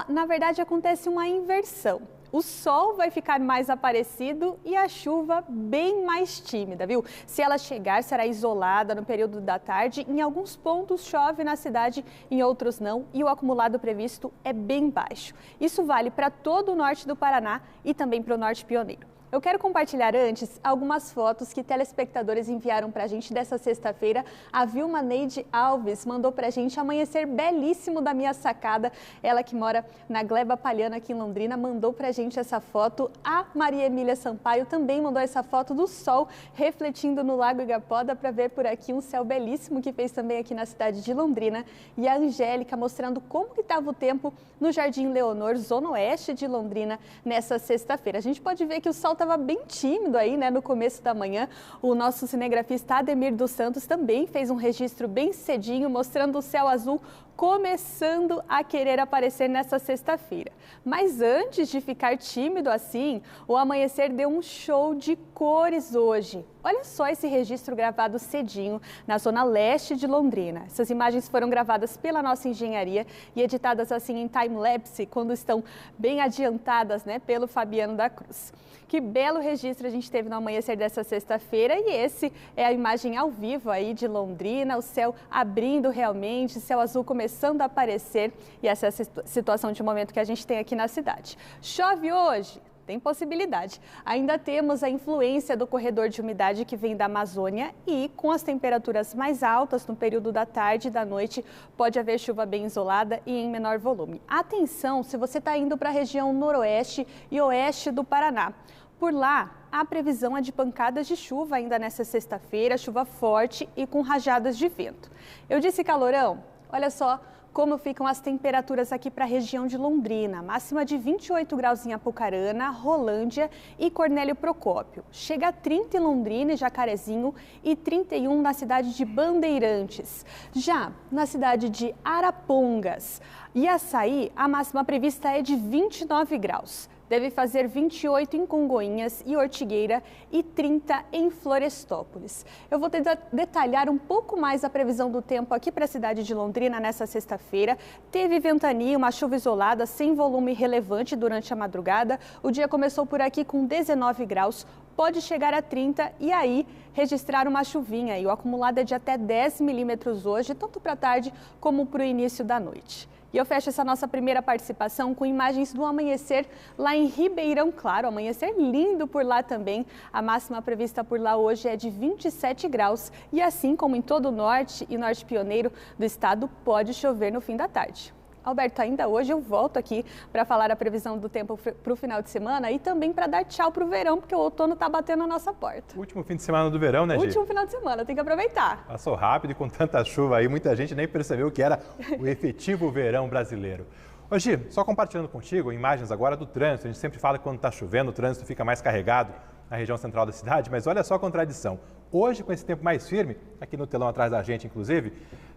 Na verdade, acontece uma inversão. O sol vai ficar mais aparecido e a chuva bem mais tímida, viu? Se ela chegar, será isolada no período da tarde. Em alguns pontos chove na cidade, em outros não. E o acumulado previsto é bem baixo. Isso vale para todo o norte do Paraná e também para o norte pioneiro. Eu quero compartilhar antes algumas fotos que telespectadores enviaram para a gente dessa sexta-feira. A Vilma Neide Alves mandou para a gente amanhecer belíssimo da minha sacada. Ela que mora na Gleba Palhana aqui em Londrina mandou para a gente essa foto. A Maria Emília Sampaio também mandou essa foto do sol refletindo no Lago Igapó. Dá para ver por aqui um céu belíssimo que fez também aqui na cidade de Londrina. E a Angélica mostrando como que estava o tempo no Jardim Leonor, zona oeste de Londrina, nessa sexta-feira. A gente pode ver que o sol estava bem tímido aí, né, no começo da manhã. O nosso cinegrafista Ademir dos Santos também fez um registro bem cedinho, mostrando o céu azul começando a querer aparecer nessa sexta-feira. Mas antes de ficar tímido assim, o amanhecer deu um show de cores hoje. Olha só esse registro gravado cedinho na zona leste de Londrina. Essas imagens foram gravadas pela nossa engenharia e editadas assim em time-lapse, quando estão bem adiantadas, né, pelo Fabiano da Cruz. Que belo registro a gente teve no amanhecer dessa sexta-feira e esse é a imagem ao vivo aí de Londrina, o céu abrindo realmente, céu azul começando a aparecer e essa é a situação de momento que a gente tem aqui na cidade. Chove hoje? Tem possibilidade. Ainda temos a influência do corredor de umidade que vem da Amazônia e com as temperaturas mais altas no período da tarde e da noite, pode haver chuva bem isolada e em menor volume. Atenção se você está indo para a região noroeste e oeste do Paraná. Por lá, a previsão é de pancadas de chuva ainda nessa sexta-feira, chuva forte e com rajadas de vento. Eu disse calorão? Olha só como ficam as temperaturas aqui para a região de Londrina. Máxima de 28 graus em Apucarana, Rolândia e Cornélio Procópio. Chega a 30 em Londrina e Jacarezinho e 31 na cidade de Bandeirantes. Já na cidade de Arapongas e Açaí, a máxima prevista é de 29 graus. Deve fazer 28 em Congonhas e Ortigueira e 30 em Florestópolis. Eu vou detalhar um pouco mais a previsão do tempo aqui para a cidade de Londrina nessa sexta-feira. Teve ventania, uma chuva isolada sem volume relevante durante a madrugada. O dia começou por aqui com 19 graus, pode chegar a 30 e aí registrar uma chuvinha. E o acumulado é de até 10 milímetros hoje, tanto para a tarde como para o início da noite. E eu fecho essa nossa primeira participação com imagens do amanhecer lá em Ribeirão Claro. Amanhecer lindo por lá também. A máxima prevista por lá hoje é de 27 graus. E assim como em todo o norte e norte pioneiro do estado, pode chover no fim da tarde. Alberto, ainda hoje eu volto aqui para falar a previsão do tempo para o final de semana e também para dar tchau para o verão, porque o outono está batendo na nossa porta. Último fim de semana do verão, né, Gi? Último final de semana, tem que aproveitar. Passou rápido e com tanta chuva aí, muita gente nem percebeu que era o efetivo verão brasileiro. Ô, Gi, só compartilhando contigo imagens agora do trânsito. A gente sempre fala que quando está chovendo o trânsito fica mais carregado na região central da cidade, mas olha só a contradição. Hoje, com esse tempo mais firme, aqui no telão atrás da gente, inclusive,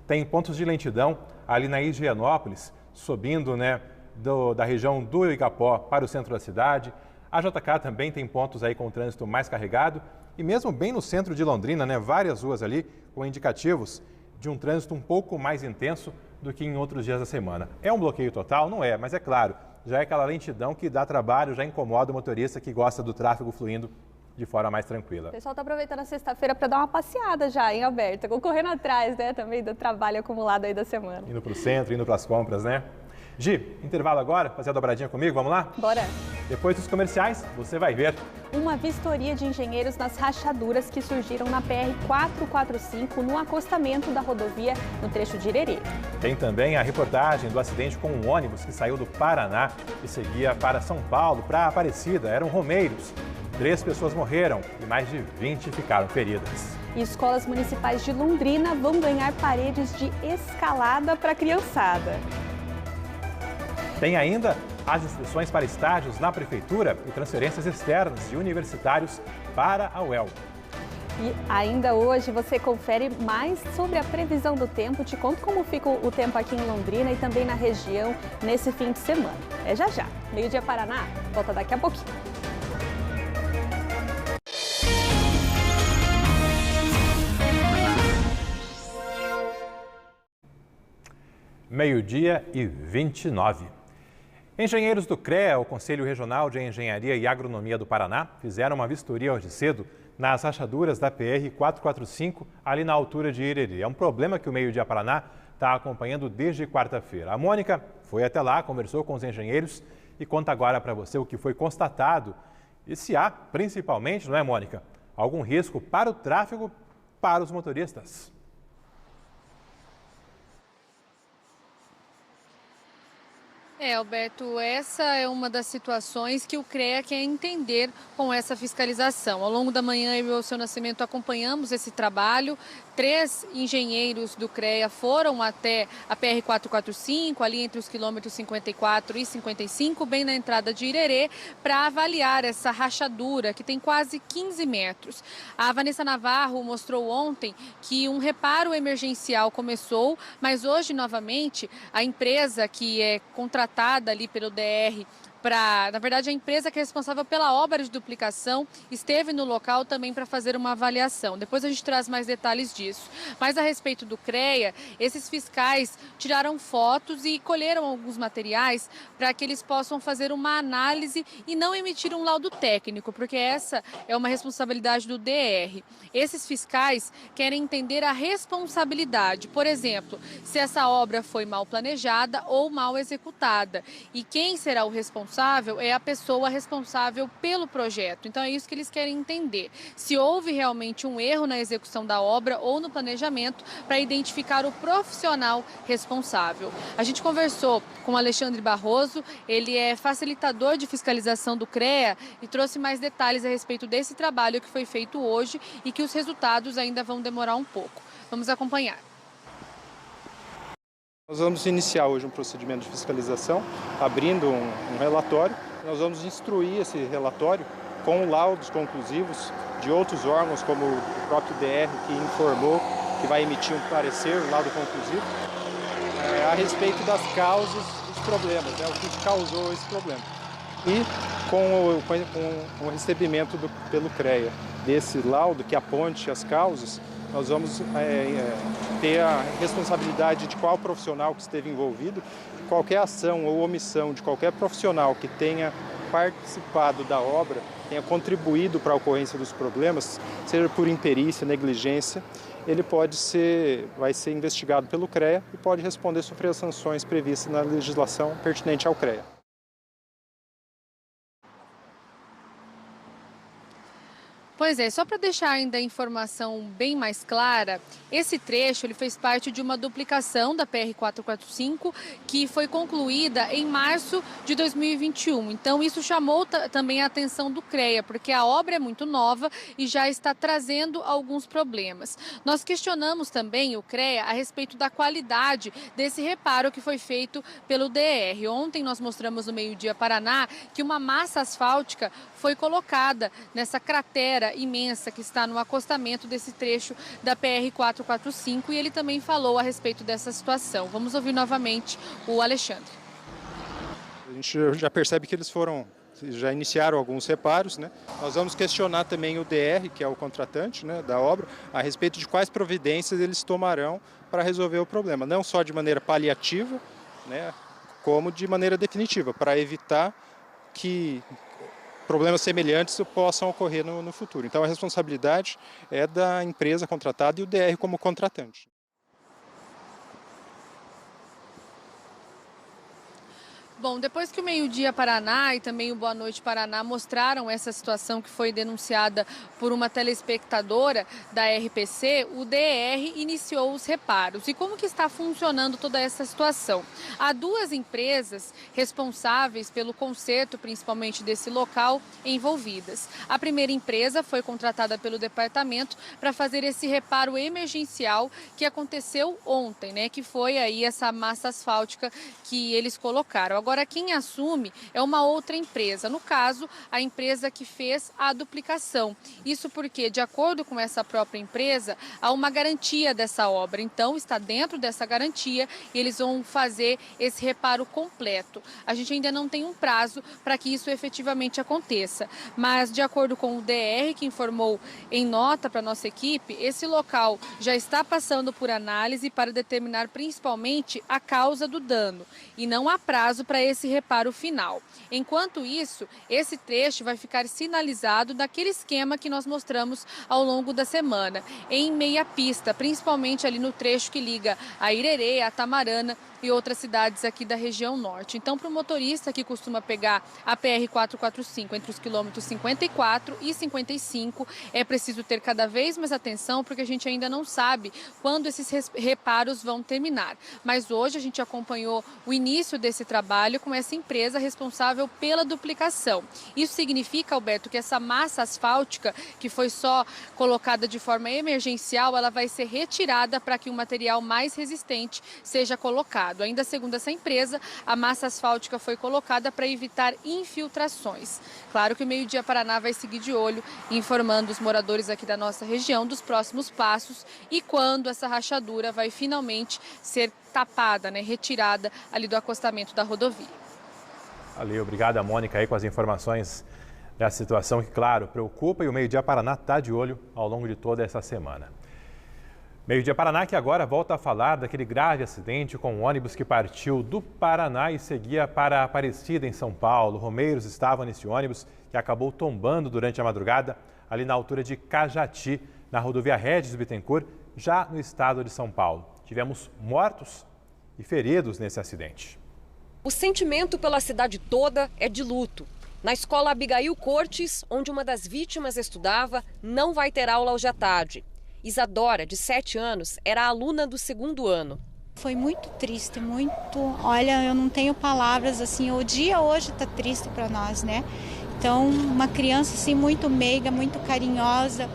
tem pontos de lentidão ali na Higienópolis, subindo, né, da região do Igapó para o centro da cidade. A JK também tem pontos aí com o trânsito mais carregado e mesmo bem no centro de Londrina, né, várias ruas ali com indicativos de um trânsito um pouco mais intenso do que em outros dias da semana. É um bloqueio total? Não é, mas é claro, já é aquela lentidão que dá trabalho, já incomoda o motorista que gosta do tráfego fluindo de forma mais tranquila. O pessoal está aproveitando a sexta-feira para dar uma passeada já, hein, Alberto? Correndo atrás, né, também do trabalho acumulado aí da semana. Indo para o centro, indo para as compras, né? Gi, intervalo agora, fazer a dobradinha comigo, vamos lá? Bora! Depois dos comerciais, você vai ver. Uma vistoria de engenheiros nas rachaduras que surgiram na PR-445 no acostamento da rodovia no trecho de Irerê. Tem também a reportagem do acidente com um ônibus que saiu do Paraná e seguia para São Paulo, para Aparecida, eram romeiros. 3 pessoas morreram e mais de 20 ficaram feridas. E escolas municipais de Londrina vão ganhar paredes de escalada para a criançada. Tem ainda as inscrições para estágios na Prefeitura e transferências externas de universitários para a UEL. E ainda hoje você confere mais sobre a previsão do tempo. Te conto como fica o tempo aqui em Londrina e também na região nesse fim de semana. É já já. Meio-dia Paraná, volta daqui a pouquinho. Meio-dia e 29. Engenheiros do CREA, o Conselho Regional de Engenharia e Agronomia do Paraná, fizeram uma vistoria hoje cedo nas rachaduras da PR-445, ali na altura de Ireri. É um problema que o Meio-Dia Paraná está acompanhando desde quarta-feira. A Mônica foi até lá, conversou com os engenheiros e conta agora para você o que foi constatado e se há, principalmente, não é, Mônica, algum risco para o tráfego para os motoristas. Alberto, essa é uma das situações que o CREA quer entender com essa fiscalização. Ao longo da manhã, eu e o seu Nascimento acompanhamos esse trabalho. 3 engenheiros do CREA foram até a PR-445, ali entre os quilômetros 54 e 55, bem na entrada de Irerê, para avaliar essa rachadura, que tem quase 15 metros. A Vanessa Navarro mostrou ontem que um reparo emergencial começou, mas hoje, novamente, a empresa que é contratada ali pelo DR, na verdade, a empresa que é responsável pela obra de duplicação esteve no local também para fazer uma avaliação. Depois a gente traz mais detalhes disso. Mas a respeito do CREA, esses fiscais tiraram fotos e colheram alguns materiais para que eles possam fazer uma análise e não emitir um laudo técnico, porque essa é uma responsabilidade do DR. Esses fiscais querem entender a responsabilidade, por exemplo, se essa obra foi mal planejada ou mal executada. E quem será o responsável é a pessoa responsável pelo projeto. Então é isso que eles querem entender. Se houve realmente um erro na execução da obra ou no planejamento para identificar o profissional responsável. A gente conversou com o Alexandre Barroso, ele é facilitador de fiscalização do CREA e trouxe mais detalhes a respeito desse trabalho que foi feito hoje e que os resultados ainda vão demorar um pouco. Vamos acompanhar. Nós vamos iniciar hoje um procedimento de fiscalização, abrindo um relatório. Nós vamos instruir esse relatório com laudos conclusivos de outros órgãos, como o próprio DR, que informou que vai emitir um parecer, um laudo conclusivo, a respeito das causas dos problemas, o que causou esse problema. E com o recebimento pelo CREA desse laudo que aponte as causas, nós vamos ter a responsabilidade de qual profissional que esteve envolvido. Qualquer ação ou omissão de qualquer profissional que tenha participado da obra, tenha contribuído para a ocorrência dos problemas, seja por imperícia, negligência, ele vai ser investigado pelo CREA e pode responder sofrer as sanções previstas na legislação pertinente ao CREA. Pois é, só para deixar ainda a informação bem mais clara, esse trecho ele fez parte de uma duplicação da PR-445 que foi concluída em março de 2021. Então isso chamou também a atenção do CREA, porque a obra é muito nova e já está trazendo alguns problemas. Nós questionamos também o CREA a respeito da qualidade desse reparo que foi feito pelo DR. Ontem nós mostramos no Meio-Dia Paraná que uma massa asfáltica foi colocada nessa cratera imensa que está no acostamento desse trecho da PR-445 e ele também falou a respeito dessa situação. Vamos ouvir novamente o Alexandre. A gente já percebe que eles já iniciaram alguns reparos, né? Nós vamos questionar também o DR, que é o contratante, né, da obra, a respeito de quais providências eles tomarão para resolver o problema, não só de maneira paliativa, né, como de maneira definitiva, para evitar que problemas semelhantes possam ocorrer no futuro. Então a responsabilidade é da empresa contratada e o DR como contratante. Bom, depois que o Meio Dia Paraná e também o Boa Noite Paraná mostraram essa situação que foi denunciada por uma telespectadora da RPC, o DR iniciou os reparos. E como que está funcionando toda essa situação? Há duas empresas responsáveis pelo conserto, principalmente desse local, envolvidas. A primeira empresa foi contratada pelo departamento para fazer esse reparo emergencial que aconteceu ontem, né? Que foi aí essa massa asfáltica que eles colocaram. Agora, quem assume é uma outra empresa, no caso, a empresa que fez a duplicação. Isso porque, de acordo com essa própria empresa, há uma garantia dessa obra. Então, está dentro dessa garantia e eles vão fazer esse reparo completo. A gente ainda não tem um prazo para que isso efetivamente aconteça. Mas, de acordo com o DR, que informou em nota para a nossa equipe, esse local já está passando por análise para determinar principalmente a causa do dano. E não há prazo para esse reparo final. Enquanto isso, esse trecho vai ficar sinalizado daquele esquema que nós mostramos ao longo da semana, em meia pista, principalmente ali no trecho que liga a Irerê, a Tamarana e outras cidades aqui da região norte. Então, para o motorista que costuma pegar a PR-445 entre os quilômetros 54 e 55, é preciso ter cada vez mais atenção, porque a gente ainda não sabe quando esses reparos vão terminar. Mas hoje a gente acompanhou o início desse trabalho com essa empresa responsável pela duplicação. Isso significa, Alberto, que essa massa asfáltica, que foi só colocada de forma emergencial, ela vai ser retirada para que um material mais resistente seja colocado. Ainda segundo essa empresa, a massa asfáltica foi colocada para evitar infiltrações. Claro que o Meio Dia Paraná vai seguir de olho, informando os moradores aqui da nossa região dos próximos passos e quando essa rachadura vai finalmente ser tapada, né, retirada ali do acostamento da rodovia. Valeu, obrigada, Mônica, aí com as informações dessa situação que, claro, preocupa, e o Meio Dia Paraná está de olho ao longo de toda essa semana. Meio Dia Paraná que agora volta a falar daquele grave acidente com um ônibus que partiu do Paraná e seguia para Aparecida, em São Paulo. Romeiros estavam nesse ônibus que acabou tombando durante a madrugada ali na altura de Cajati, na rodovia Regis Bittencourt, já no estado de São Paulo. Tivemos mortos e feridos nesse acidente. O sentimento pela cidade toda é de luto. Na escola Abigail Cortes, onde uma das vítimas estudava, não vai ter aula hoje à tarde. Isadora, de 7 anos, era aluna do 2º ano. Foi muito triste, muito... Olha, eu não tenho palavras, assim, o dia hoje está triste para nós, né? Então, uma criança, assim, muito meiga, muito carinhosa,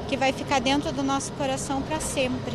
que vai ficar dentro do nosso coração para sempre.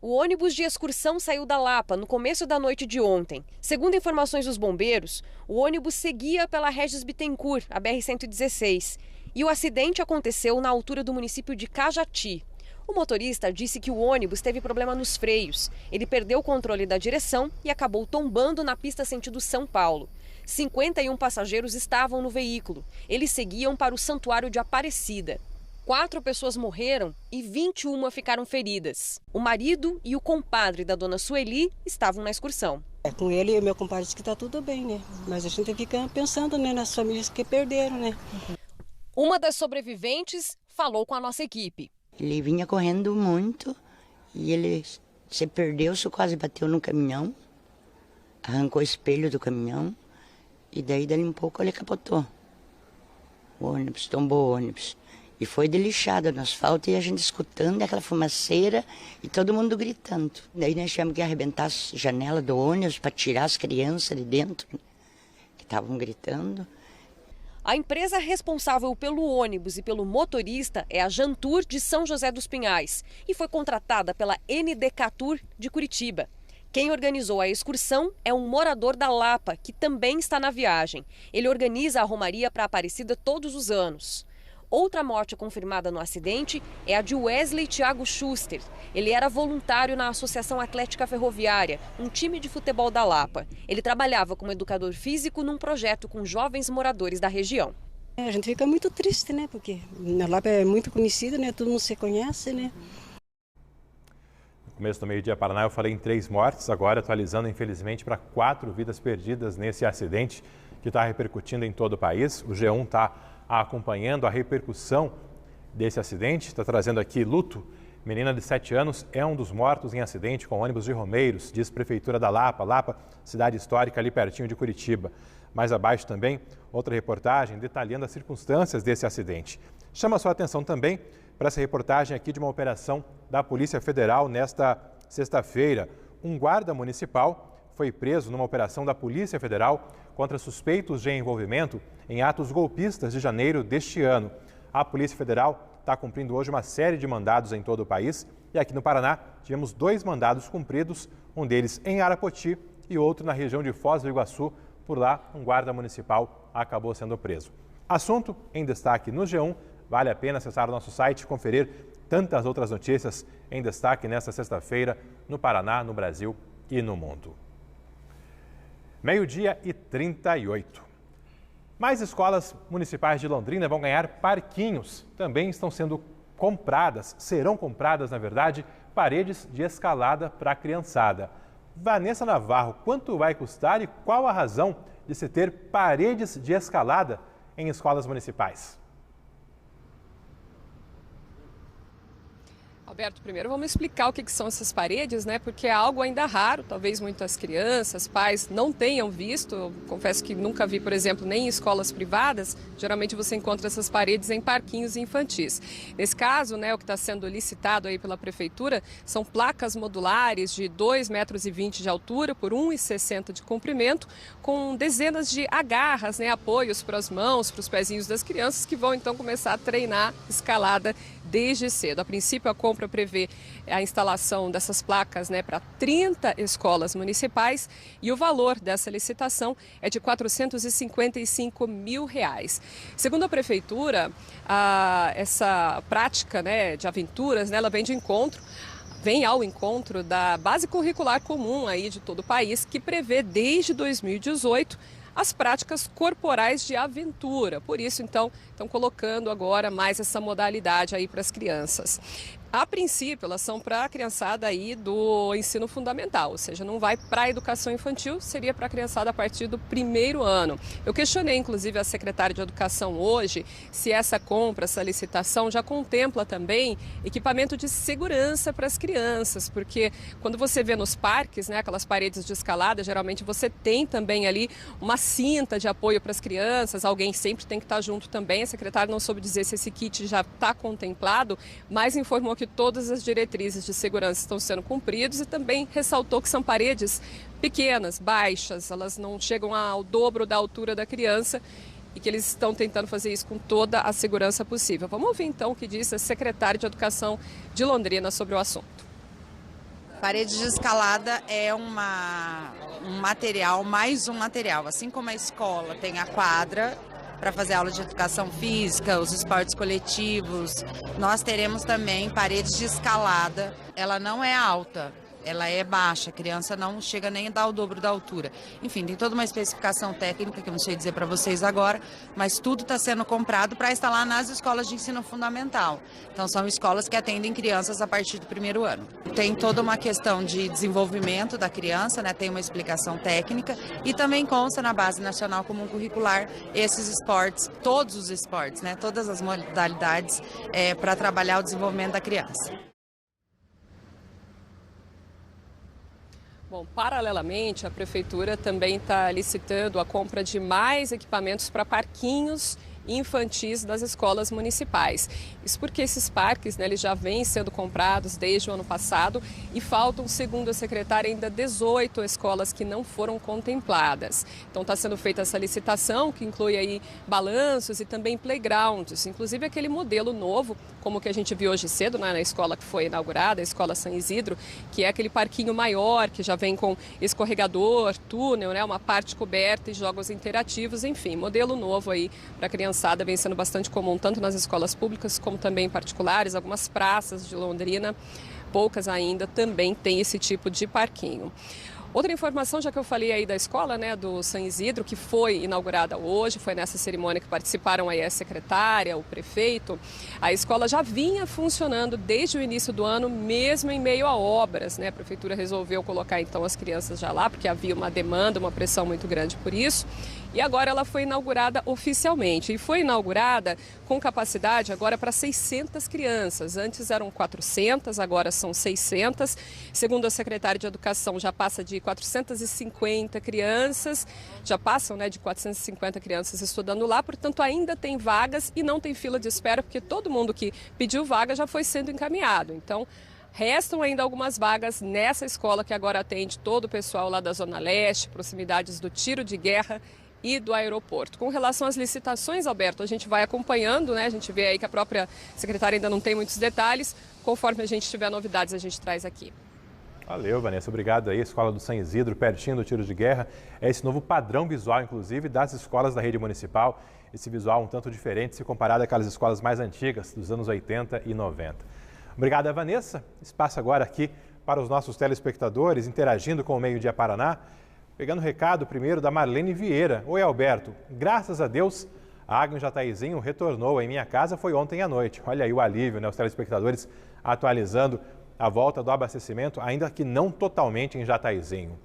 O ônibus de excursão saiu da Lapa no começo da noite de ontem. Segundo informações dos bombeiros, o ônibus seguia pela Regis Bittencourt, a BR-116. E o acidente aconteceu na altura do município de Cajati. O motorista disse que o ônibus teve problema nos freios. Ele perdeu o controle da direção e acabou tombando na pista sentido São Paulo. 51 passageiros estavam no veículo. Eles seguiam para o Santuário de Aparecida. 4 pessoas morreram e 21 ficaram feridas. O marido e o compadre da dona Sueli estavam na excursão. Com ele e meu compadre disse que está tudo bem, né? Mas a gente fica pensando, né, nas famílias que perderam, né? Uma das sobreviventes falou com a nossa equipe. Ele vinha correndo muito e ele se perdeu, quase bateu no caminhão, arrancou o espelho do caminhão e daí dali um pouco ele capotou. O ônibus, tombou o ônibus e foi delixado no asfalto e a gente escutando aquela fumaceira e todo mundo gritando. Daí nós tivemos que arrebentar as janelas do ônibus para tirar as crianças de dentro, que estavam gritando. A empresa responsável pelo ônibus e pelo motorista é a Jantur de São José dos Pinhais e foi contratada pela NDCatur de Curitiba. Quem organizou a excursão é um morador da Lapa, que também está na viagem. Ele organiza a romaria para Aparecida todos os anos. Outra morte confirmada no acidente é a de Wesley Thiago Schuster. Ele era voluntário na Associação Atlética Ferroviária, um time de futebol da Lapa. Ele trabalhava como educador físico num projeto com jovens moradores da região. A gente fica muito triste, né? Porque a Lapa é muito conhecida, né? Todo mundo se conhece, né? No começo do Meio Dia Paraná eu falei em 3 mortes, agora atualizando infelizmente para 4 vidas perdidas nesse acidente que está repercutindo em todo o país. O G1 está acompanhando a repercussão desse acidente, está trazendo aqui luto Menina de 7 anos é um dos mortos em acidente com ônibus de Romeiros, diz Prefeitura da Lapa. Lapa, cidade histórica ali pertinho de Curitiba. Mais abaixo também, outra reportagem detalhando as circunstâncias desse acidente. Chama sua atenção também para essa reportagem aqui de uma operação da Polícia Federal nesta sexta-feira. Um guarda municipal foi preso numa operação da Polícia Federal contra suspeitos de envolvimento em atos golpistas de janeiro deste ano. A Polícia Federal está cumprindo hoje uma série de mandados em todo o país e aqui no Paraná tivemos 2 mandados cumpridos, um deles em Arapoti e outro na região de Foz do Iguaçu. Por lá, um guarda municipal acabou sendo preso. Assunto em destaque no G1. Vale a pena acessar o nosso site e conferir tantas outras notícias em destaque nesta sexta-feira no Paraná, no Brasil e no mundo. 12h38. Mais escolas municipais de Londrina vão ganhar parquinhos. Também estão sendo compradas, serão compradas, na verdade, paredes de escalada para a criançada. Vanessa Navarro, quanto vai custar e qual a razão de se ter paredes de escalada em escolas municipais? Alberto, primeiro vamos explicar o que são essas paredes, né? Porque é algo ainda raro, talvez muitas crianças, pais não tenham visto. Eu confesso que nunca vi, por exemplo, nem em escolas privadas. Geralmente você encontra essas paredes em parquinhos infantis. Nesse caso, né, o que está sendo licitado aí pela prefeitura são placas modulares de 2,20 metros de altura por 1,60 m de comprimento, com dezenas de agarras, né, apoios para as mãos, para os pezinhos das crianças, que vão então começar a treinar escalada desde cedo. A princípio, a compra prevê a instalação dessas placas, né, para 30 escolas municipais e o valor dessa licitação é de R$ 455 mil. Segundo a prefeitura, essa prática, né, de aventuras, né, ela vem ao encontro da base curricular comum aí de todo o país, que prevê desde 2018 as práticas corporais de aventura. Por isso, então, estão colocando agora mais essa modalidade aí para as crianças. A princípio, elas são para a criançada aí do ensino fundamental, ou seja, não vai para a educação infantil, seria para a criançada a partir do 1º ano. Eu questionei, inclusive, a secretária de Educação hoje se essa compra, essa licitação já contempla também equipamento de segurança para as crianças, porque quando você vê nos parques, né, aquelas paredes de escalada, geralmente você tem também ali uma cinta de apoio para as crianças, alguém sempre tem que estar junto também. A secretária não soube dizer se esse kit já está contemplado, mas informou que todas as diretrizes de segurança estão sendo cumpridas e também ressaltou que são paredes pequenas, baixas, elas não chegam ao dobro da altura da criança e que eles estão tentando fazer isso com toda a segurança possível. Vamos ouvir então o que disse a secretária de Educação de Londrina sobre o assunto. Parede de escalada é um material, mais um material, assim como a escola tem a quadra para fazer aula de educação física, os esportes coletivos. Nós teremos também paredes de escalada. Ela não é alta, ela é baixa, a criança não chega nem a dar o dobro da altura. Enfim, tem toda uma especificação técnica que eu não sei dizer para vocês agora, mas tudo está sendo comprado para instalar nas escolas de ensino fundamental. Então são escolas que atendem crianças a partir do 1º ano. Tem toda uma questão de desenvolvimento da criança, né? Tem uma explicação técnica e também consta na Base Nacional Comum Curricular esses esportes, todos os esportes, né? Todas as modalidades para trabalhar o desenvolvimento da criança. Bom, paralelamente, a Prefeitura também está licitando a compra de mais equipamentos para parquinhos infantis das escolas municipais. Isso porque esses parques, né, eles já vêm sendo comprados desde o ano passado e faltam, segundo a secretária, ainda 18 escolas que não foram contempladas. Então está sendo feita essa licitação que inclui aí balanços e também playgrounds, inclusive aquele modelo novo, como que a gente viu hoje cedo, né, na escola que foi inaugurada, a Escola São Isidro, que é aquele parquinho maior, que já vem com escorregador, túnel, né, uma parte coberta e jogos interativos, enfim, modelo novo aí para criançada, vem sendo bastante comum tanto nas escolas públicas como também em particulares. Algumas praças de Londrina, poucas ainda, também tem esse tipo de parquinho. Outra informação, já que eu falei aí da escola, né, do São Isidro, que foi inaugurada hoje, foi nessa cerimônia que participaram aí a secretária, o prefeito. A escola já vinha funcionando desde o início do ano, mesmo em meio a obras, né? A prefeitura resolveu colocar então as crianças já lá, porque havia uma demanda, uma pressão muito grande por isso. e agora ela foi inaugurada oficialmente. E foi inaugurada com capacidade agora para 600 crianças. Antes eram 400, agora são 600. Segundo a secretária de Educação, já passa de 450 crianças, já passam, né, de 450 crianças estudando lá, portanto ainda tem vagas e não tem fila de espera, porque todo mundo que pediu vaga já foi sendo encaminhado. Então, restam ainda algumas vagas nessa escola que agora atende todo o pessoal lá da Zona Leste, proximidades do tiro de guerra e do aeroporto. Com relação às licitações, Alberto, a gente vai acompanhando, né? A gente vê aí que a própria secretária ainda não tem muitos detalhes. Conforme a gente tiver novidades, a gente traz aqui. Valeu, Vanessa. Obrigado aí. Escola do São Isidro, pertinho do tiro de guerra. É esse novo padrão visual, inclusive, das escolas da rede municipal. Esse visual um tanto diferente se comparado àquelas escolas mais antigas, dos anos 80 e 90. Obrigado, Vanessa. Espaço agora aqui para os nossos telespectadores, interagindo com o Meio Dia Paraná. Pegando o recado primeiro da Marlene Vieira. Oi, Alberto. Graças a Deus, a água em Jataizinho retornou em minha casa, foi ontem à noite. Olha aí o alívio, né? Os telespectadores atualizando a volta do abastecimento, ainda que não totalmente em Jataizinho.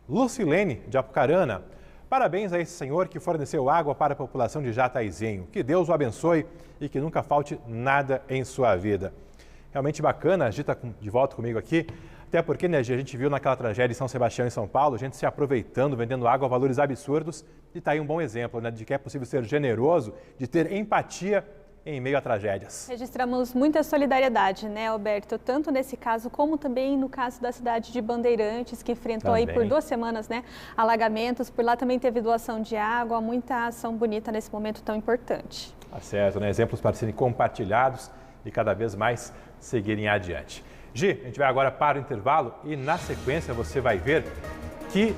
Lucilene, de Apucarana. Parabéns a esse senhor que forneceu água para a população de Jataizinho. Que Deus o abençoe e que nunca falte nada em sua vida. Realmente bacana, a Gi está de volta comigo aqui, até porque, né, Gi, a gente viu naquela tragédia em São Sebastião, em São Paulo, a gente se aproveitando, vendendo água a valores absurdos, e está aí um bom exemplo, né, de que é possível ser generoso, de ter empatia em meio a tragédias. Registramos muita solidariedade, né, Alberto? Tanto nesse caso, como também no caso da cidade de Bandeirantes, que enfrentou aí por 2 semanas, né, alagamentos. Por lá também teve doação de água, muita ação bonita nesse momento tão importante. Tá certo, né? Exemplos para serem compartilhados e cada vez mais seguirem adiante. Gi, a gente vai agora para o intervalo e na sequência você vai ver que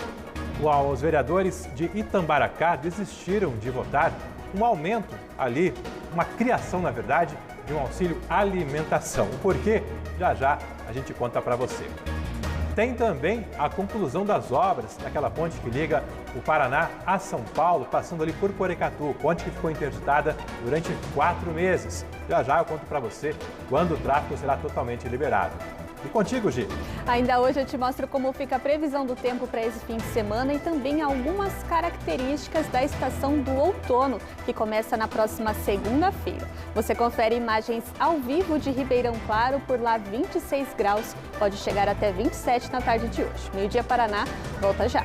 os vereadores de Itambaracá desistiram de votar um aumento ali, uma criação, na verdade, de um auxílio alimentação. O porquê? Já já a gente conta para você. Tem também a conclusão das obras daquela ponte que liga o Paraná a São Paulo, passando ali por Porecatu, ponte que ficou interditada durante 4 meses. Já já eu conto para você quando o tráfego será totalmente liberado. E contigo, Gi. Ainda hoje eu te mostro como fica a previsão do tempo para esse fim de semana e também algumas características da estação do outono, que começa na próxima segunda-feira. Você confere imagens ao vivo de Ribeirão Claro, por lá 26 graus, pode chegar até 27 na tarde de hoje. Meio Dia Paraná, volta já.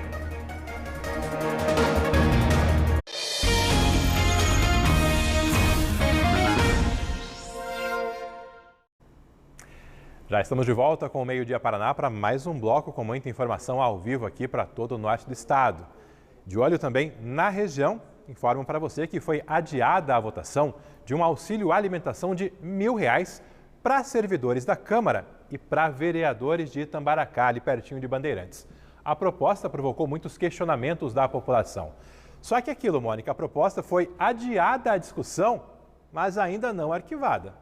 Já estamos de volta com o Meio Dia Paraná para mais um bloco com muita informação ao vivo aqui para todo o norte do estado. De olho também na região, informam para você que foi adiada a votação de um auxílio alimentação de R$1.000 para servidores da Câmara e para vereadores de Itambaracá, ali pertinho de Bandeirantes. A proposta provocou muitos questionamentos da população. Só que aquilo, Mônica, a proposta foi adiada à discussão, mas ainda não arquivada.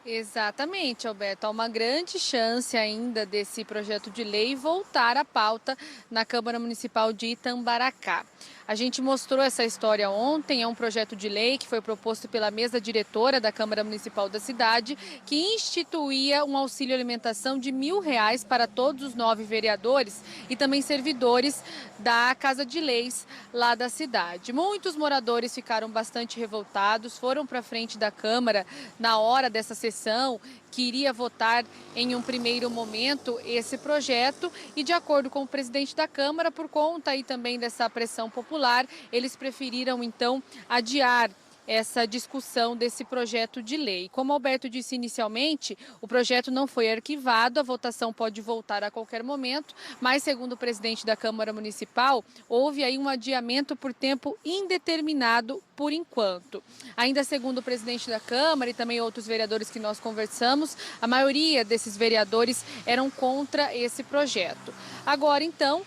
Exatamente, Alberto. Há uma grande chance ainda desse projeto de lei voltar à pauta na Câmara Municipal de Itambaracá. A gente mostrou essa história ontem, é um projeto de lei que foi proposto pela mesa diretora da Câmara Municipal da cidade, que instituía um auxílio alimentação de R$1.000 para todos os 9 vereadores e também servidores da Casa de Leis lá da cidade. Muitos moradores ficaram bastante revoltados, foram para frente da Câmara na hora dessa sessão, que iria votar em um primeiro momento esse projeto e, de acordo com o presidente da Câmara, por conta aí também dessa pressão popular, eles preferiram então adiar essa discussão desse projeto de lei. Como Alberto disse inicialmente, o projeto não foi arquivado, a votação pode voltar a qualquer momento, mas segundo o presidente da Câmara Municipal, houve aí um adiamento por tempo indeterminado por enquanto. Ainda segundo o presidente da Câmara e também outros vereadores que nós conversamos, a maioria desses vereadores eram contra esse projeto. Agora, então,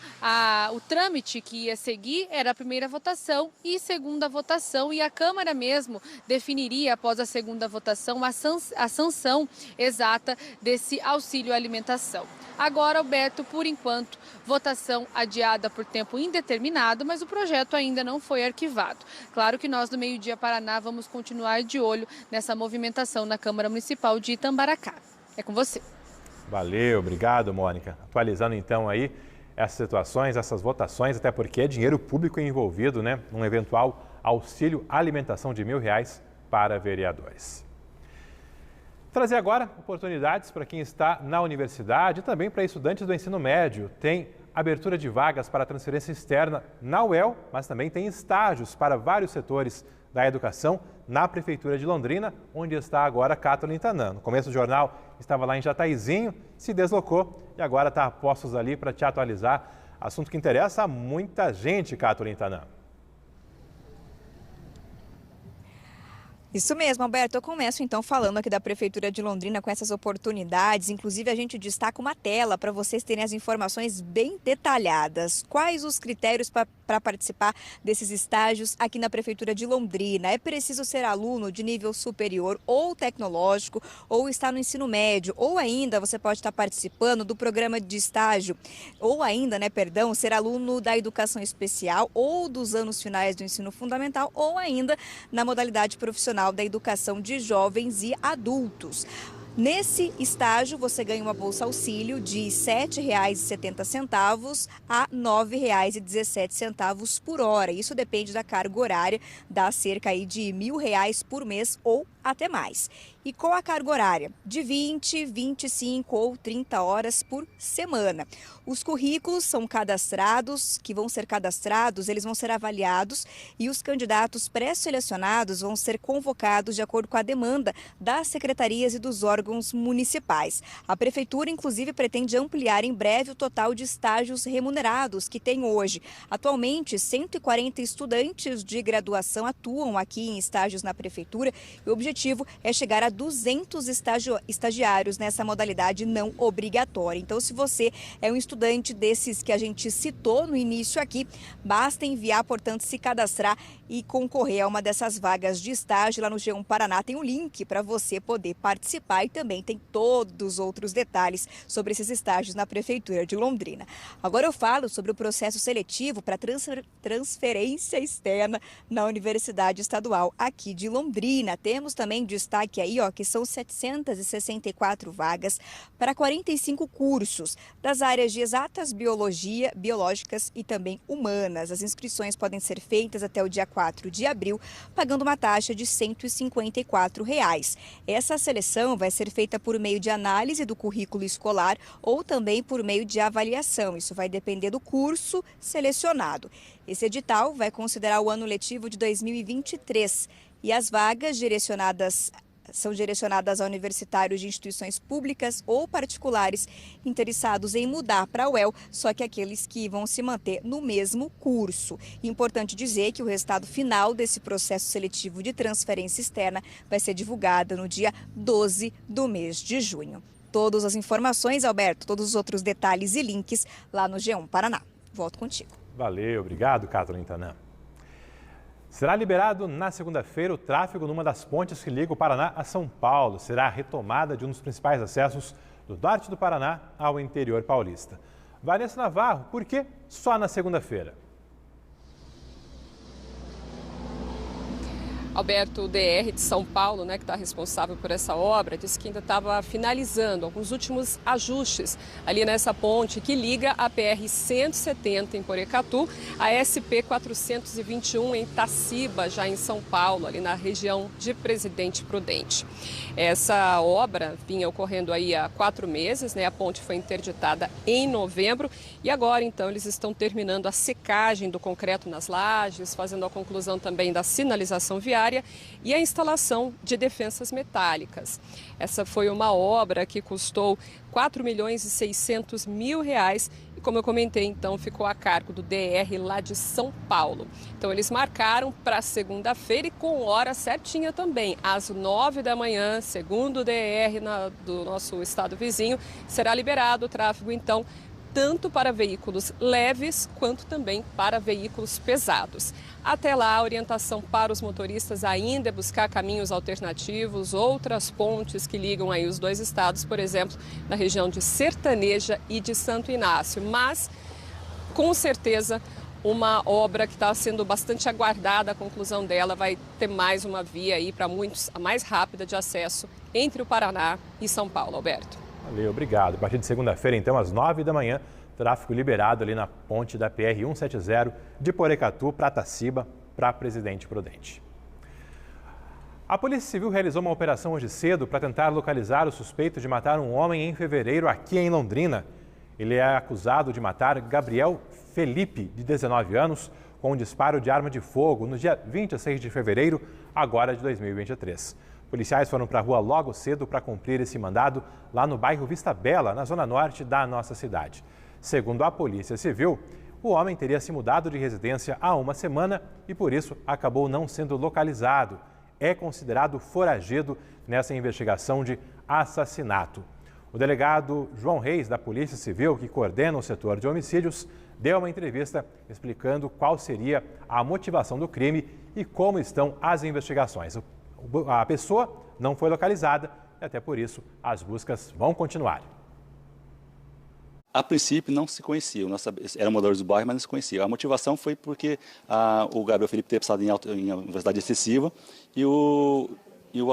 o trâmite que ia seguir era a primeira votação e segunda votação, e a Câmara mesmo definiria, após a segunda votação, a sanção exata desse auxílio alimentação. Agora, Alberto, por enquanto, votação adiada por tempo indeterminado, mas o projeto ainda não foi arquivado. Claro que nós, do Meio Dia Paraná, vamos continuar de olho nessa movimentação na Câmara Municipal de Itambaracá. É com você. Valeu, obrigado, Mônica. Atualizando então aí essas situações, essas votações, até porque é dinheiro público envolvido, né, num eventual auxílio alimentação de R$1.000 para vereadores. Trazer agora oportunidades para quem está na universidade e também para estudantes do ensino médio. Tem abertura de vagas para transferência externa na UEL, mas também tem estágios para vários setores da educação na Prefeitura de Londrina, onde está agora Kathleen Tanan. No começo do jornal estava lá em Jataizinho, se deslocou e agora está a postos ali para te atualizar. Assunto que interessa a muita gente, Kathleen Tanan. Isso mesmo, Alberto. Eu começo então falando aqui da Prefeitura de Londrina com essas oportunidades. Inclusive, a gente destaca uma tela para vocês terem as informações bem detalhadas. Quais os critérios para participar desses estágios aqui na Prefeitura de Londrina? É preciso ser aluno de nível superior ou tecnológico, ou estar no ensino médio, ou ainda você pode estar participando do programa de estágio, ou ainda, ser aluno da educação especial ou dos anos finais do ensino fundamental, ou ainda na modalidade profissional da educação de jovens e adultos. Nesse estágio, você ganha uma bolsa auxílio de R$ 7,70 a R$ 9,17 por hora. Isso depende da carga horária, dá cerca aí de R$ 1.000 por mês ou até mais. E com a carga horária de 20, 25 ou 30 horas por semana. Os currículos são cadastrados, eles vão ser avaliados e os candidatos pré-selecionados vão ser convocados de acordo com a demanda das secretarias e dos órgãos municipais. A Prefeitura, inclusive, pretende ampliar em breve o total de estágios remunerados que tem hoje. Atualmente, 140 estudantes de graduação atuam aqui em estágios na Prefeitura e o objetivo é chegar a 200 estagiários nessa modalidade não obrigatória. Então, se você é um estudante desses que a gente citou no início aqui, basta enviar, portanto, se cadastrar e concorrer a uma dessas vagas de estágio. Lá no G1 Paraná tem um link para você poder participar e também tem todos os outros detalhes sobre esses estágios na Prefeitura de Londrina. Agora eu falo sobre o processo seletivo para transferência externa na Universidade Estadual aqui de Londrina. Temos também destaque aí, que são 764 vagas para 45 cursos das áreas de exatas, biológicas e também humanas. As inscrições podem ser feitas até o dia 4 de abril, pagando uma taxa de R$ 154. Essa seleção vai ser feita por meio de análise do currículo escolar ou também por meio de avaliação. Isso vai depender do curso selecionado. Esse edital vai considerar o ano letivo de 2023 e as vagas são direcionadas a universitários de instituições públicas ou particulares interessados em mudar para a UEL, só que aqueles que vão se manter no mesmo curso. Importante dizer que o resultado final desse processo seletivo de transferência externa vai ser divulgado no dia 12 do mês de junho. Todas as informações, Alberto, todos os outros detalhes e links lá no G1 Paraná. Volto contigo. Valeu, obrigado, Kathleen Tanan. Será liberado na segunda-feira o tráfego numa das pontes que liga o Paraná a São Paulo. Será a retomada de um dos principais acessos do norte do Paraná ao interior paulista. Vanessa Navarro, por que só na segunda-feira? Alberto, o DR de São Paulo, que está responsável por essa obra, disse que ainda estava finalizando alguns últimos ajustes ali nessa ponte que liga a PR-170 em Porecatu, a SP-421 em Taciba, já em São Paulo, ali na região de Presidente Prudente. Essa obra vinha ocorrendo aí há 4 meses, a ponte foi interditada em novembro e agora, então, eles estão terminando a secagem do concreto nas lajes, fazendo a conclusão também da sinalização viária e a instalação de defensas metálicas. Essa foi uma obra que custou R$4.600.000 e, como eu comentei, então, ficou a cargo do DR lá de São Paulo. Então, eles marcaram para segunda-feira e com hora certinha também, às 9 da manhã, segundo o DR do nosso estado vizinho, será liberado o tráfego, então, tanto para veículos leves quanto também para veículos pesados. Até lá, a orientação para os motoristas ainda é buscar caminhos alternativos, outras pontes que ligam aí os dois estados, por exemplo, na região de Sertaneja e de Santo Inácio. Mas, com certeza, uma obra que está sendo bastante aguardada, a conclusão dela vai ter mais uma via aí para muitos, a mais rápida de acesso entre o Paraná e São Paulo, Alberto. Valeu, obrigado. A partir de segunda-feira, então, às 9 da manhã, tráfego liberado ali na ponte da PR-170 de Porecatu para Taciba, para Presidente Prudente. A Polícia Civil realizou uma operação hoje cedo para tentar localizar o suspeito de matar um homem em fevereiro aqui em Londrina. Ele é acusado de matar Gabriel Felipe, de 19 anos, com um disparo de arma de fogo no dia 26 de fevereiro, agora de 2023. Policiais foram para a rua logo cedo para cumprir esse mandado lá no bairro Vista Bela, na zona norte da nossa cidade. Segundo a Polícia Civil, o homem teria se mudado de residência há uma semana e, por isso, acabou não sendo localizado. É considerado foragido nessa investigação de assassinato. O delegado João Reis, da Polícia Civil, que coordena o setor de homicídios, deu uma entrevista explicando qual seria a motivação do crime e como estão as investigações. A pessoa não foi localizada e, até por isso, as buscas vão continuar. A princípio não se conhecia, era moradores do bairro, mas não se conhecia. A motivação foi porque o Gabriel Felipe teve passado em velocidade excessiva e o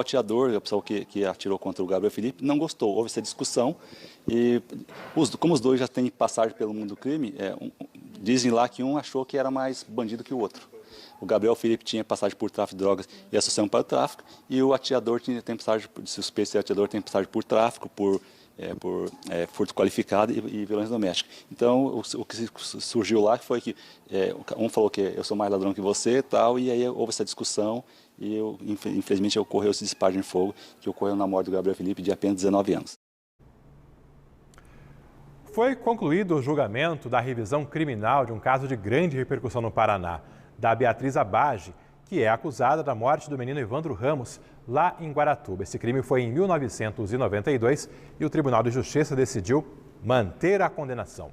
atirador, a pessoa que atirou contra o Gabriel Felipe, não gostou. Houve essa discussão e, como os dois já têm passagem pelo mundo do crime, dizem lá que um achou que era mais bandido que o outro. O Gabriel Felipe tinha passagem por tráfico de drogas e associação para o tráfico, e o atirador tem passagem, suspeito de atirador tem passagem por tráfico, por furto qualificado e violência doméstica. Então, o que surgiu lá foi que um falou que eu sou mais ladrão que você e tal, e aí houve essa discussão e, infelizmente, ocorreu esse disparo de fogo que ocorreu na morte do Gabriel Felipe de apenas 19 anos. Foi concluído o julgamento da revisão criminal de um caso de grande repercussão no Paraná, da Beatriz Abage, que é acusada da morte do menino Evandro Ramos, lá em Guaratuba. Esse crime foi em 1992 e o Tribunal de Justiça decidiu manter a condenação.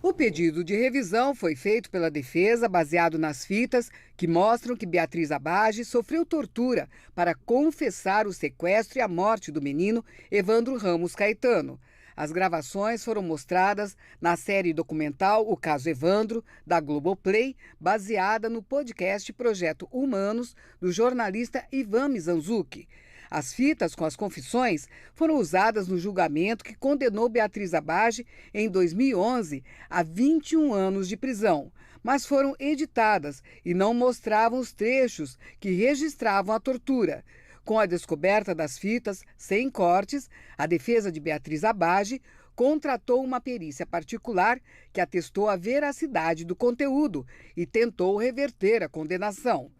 O pedido de revisão foi feito pela defesa baseado nas fitas que mostram que Beatriz Abage sofreu tortura para confessar o sequestro e a morte do menino Evandro Ramos Caetano. As gravações foram mostradas na série documental O Caso Evandro, da Globoplay, baseada no podcast Projeto Humanos, do jornalista Ivan Mizanzuki. As fitas com as confissões foram usadas no julgamento que condenou Beatriz Abage, em 2011, a 21 anos de prisão, mas foram editadas e não mostravam os trechos que registravam a tortura. Com a descoberta das fitas, sem cortes, a defesa de Beatriz Abage contratou uma perícia particular que atestou a veracidade do conteúdo e tentou reverter a condenação.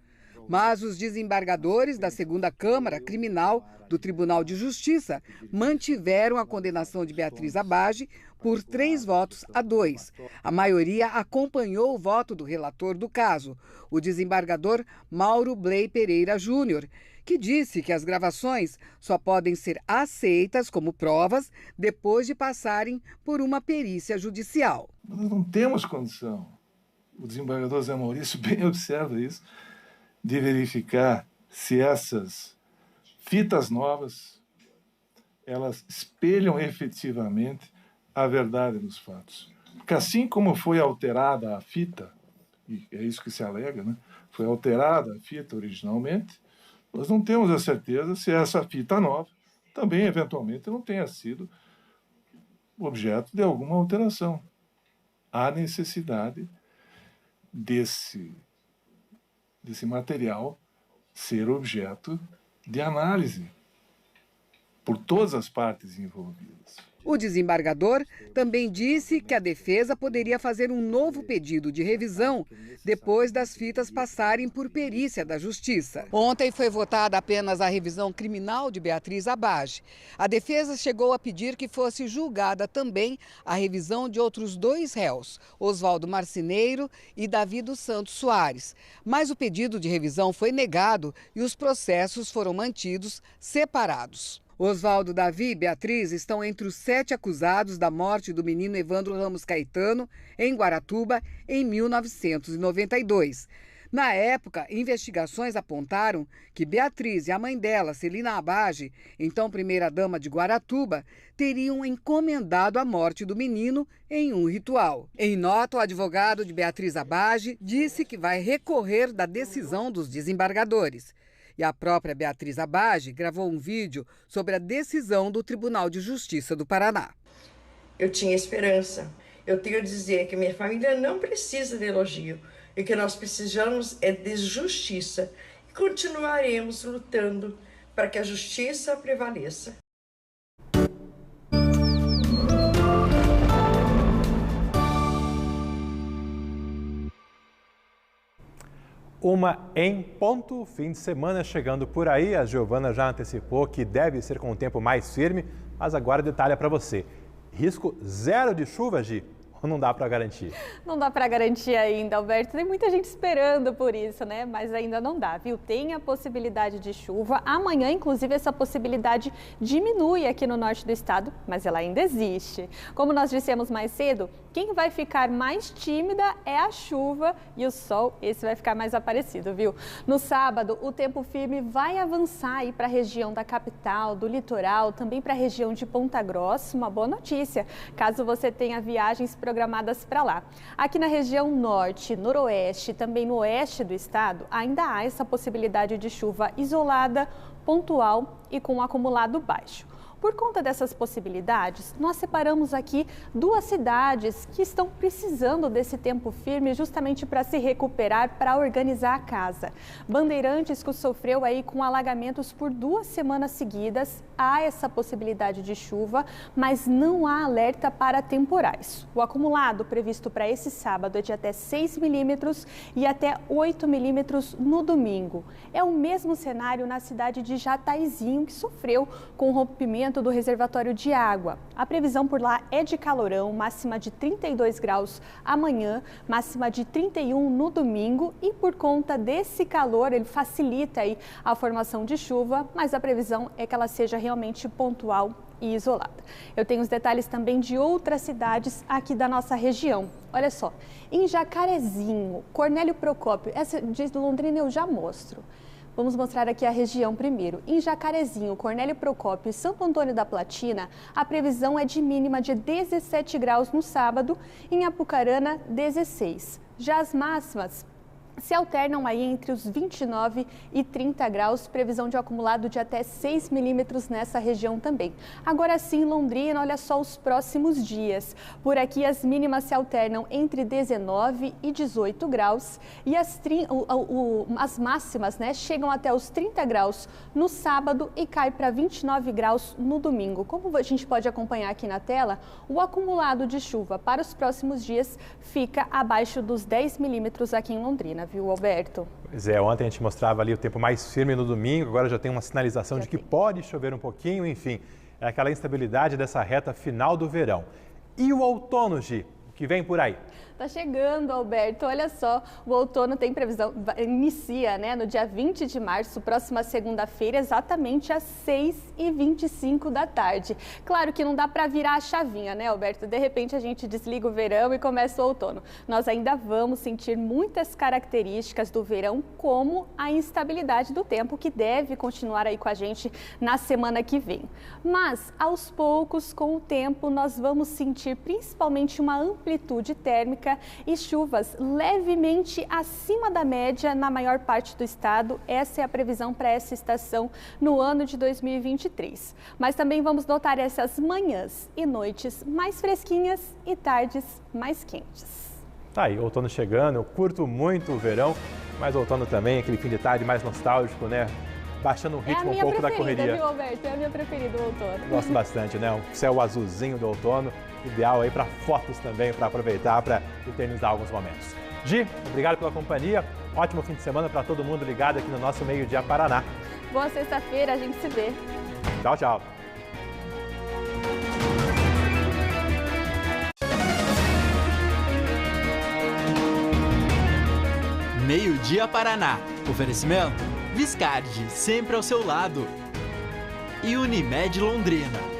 Mas os desembargadores da Segunda Câmara Criminal do Tribunal de Justiça mantiveram a condenação de Beatriz Abage por 3-2. A maioria acompanhou o voto do relator do caso, o desembargador Mauro Bley Pereira Júnior, que disse que as gravações só podem ser aceitas como provas depois de passarem por uma perícia judicial. Nós não temos condição, o desembargador Zé Maurício bem observa isso, de verificar se essas fitas novas, elas espelham efetivamente a verdade dos fatos. Porque assim como foi alterada a fita, e é isso que se alega, né? Foi alterada a fita originalmente, nós não temos a certeza se essa fita nova também, eventualmente, não tenha sido objeto de alguma alteração. Há necessidade desse material ser objeto de análise por todas as partes envolvidas. O desembargador também disse que a defesa poderia fazer um novo pedido de revisão depois das fitas passarem por perícia da Justiça. Ontem foi votada apenas a revisão criminal de Beatriz Abage. A defesa chegou a pedir que fosse julgada também a revisão de outros 2 réus, Oswaldo Marcineiro e Davi dos Santos Soares. Mas o pedido de revisão foi negado e os processos foram mantidos separados. Oswaldo, Davi e Beatriz estão entre os 7 acusados da morte do menino Evandro Ramos Caetano, em Guaratuba, em 1992. Na época, investigações apontaram que Beatriz e a mãe dela, Celina Abage, então primeira-dama de Guaratuba, teriam encomendado a morte do menino em um ritual. Em nota, o advogado de Beatriz Abage disse que vai recorrer da decisão dos desembargadores. E a própria Beatriz Abage gravou um vídeo sobre a decisão do Tribunal de Justiça do Paraná. Eu tinha esperança. Eu tenho a dizer que minha família não precisa de elogio e que nós precisamos é de justiça. E continuaremos lutando para que a justiça prevaleça. Uma em ponto, fim de semana chegando por aí. A Giovana já antecipou que deve ser com um tempo mais firme, mas agora detalha para você. Risco zero de chuva, Gi? Ou não dá para garantir? Não dá para garantir ainda, Alberto. Tem muita gente esperando por isso, né? Mas ainda não dá, viu? Tem a possibilidade de chuva. Amanhã, inclusive, essa possibilidade diminui aqui no norte do estado, mas ela ainda existe. Como nós dissemos mais cedo, quem vai ficar mais tímida é a chuva e o sol, esse vai ficar mais aparecido, viu? No sábado, o tempo firme vai avançar aí para a região da capital, do litoral, também para a região de Ponta Grossa. Uma boa notícia, caso você tenha viagens programadas para lá. Aqui na região norte, noroeste e também no oeste do estado, ainda há essa possibilidade de chuva isolada, pontual e com acumulado baixo. Por conta dessas possibilidades, nós separamos aqui duas cidades que estão precisando desse tempo firme justamente para se recuperar, para organizar a casa. Bandeirantes, que sofreu aí com alagamentos por 2 semanas seguidas, há essa possibilidade de chuva, mas não há alerta para temporais. O acumulado previsto para esse sábado é de até 6 milímetros e até 8 milímetros no domingo. É o mesmo cenário na cidade de Jataizinho, que sofreu com o rompimento do reservatório de água. A previsão por lá é de calorão, máxima de 32 graus amanhã, máxima de 31 no domingo, e por conta desse calor ele facilita aí a formação de chuva, mas a previsão é que ela seja realmente pontual e isolada. Eu tenho os detalhes também de outras cidades aqui da nossa região. Olha só, em Jacarezinho, Cornélio Procópio, essa de Londrina eu já mostro. Vamos mostrar aqui a região primeiro. Em Jacarezinho, Cornélio Procópio e Santo Antônio da Platina, a previsão é de mínima de 17 graus no sábado, em Apucarana, 16. Já as máximas se alternam aí entre os 29 e 30 graus, previsão de acumulado de até 6 milímetros nessa região também. Agora sim, Londrina, olha só os próximos dias. Por aqui as mínimas se alternam entre 19 e 18 graus e as máximas, né, chegam até os 30 graus no sábado e cai para 29 graus no domingo. Como a gente pode acompanhar aqui na tela, o acumulado de chuva para os próximos dias fica abaixo dos 10 milímetros aqui em Londrina, viu, Alberto? Pois é, ontem a gente mostrava ali o tempo mais firme no domingo, agora já tem uma sinalização de que pode chover um pouquinho, enfim, é aquela instabilidade dessa reta final do verão. E o outono, Gi, o que vem por aí? Tá chegando, Alberto. Olha só, o outono tem previsão, inicia, né, no dia 20 de março, próxima segunda-feira, exatamente às 6h25 da tarde. Claro que não dá para virar a chavinha, né, Alberto? De repente a gente desliga o verão e começa o outono. Nós ainda vamos sentir muitas características do verão, como a instabilidade do tempo, que deve continuar aí com a gente na semana que vem. Mas, aos poucos, com o tempo, nós vamos sentir principalmente uma amplitude térmica e chuvas levemente acima da média na maior parte do estado. Essa é a previsão para essa estação no ano de 2023. Mas também vamos notar essas manhãs e noites mais fresquinhas e tardes mais quentes. Tá aí, outono chegando, eu curto muito o verão, mas outono também, aquele fim de tarde mais nostálgico, né? Baixando o ritmo um pouco da correria. Viu, Alberto? É a minha preferida, o outono. Gosto bastante, né? O céu azulzinho do outono, ideal aí para fotos também, para aproveitar, para eternizar alguns momentos. Gi, obrigado pela companhia, ótimo fim de semana para todo mundo ligado aqui no nosso Meio Dia Paraná. Boa sexta-feira, a gente se vê. Tchau, tchau. Meio Dia Paraná. Oferecimento Viscardi, sempre ao seu lado. E Unimed Londrina.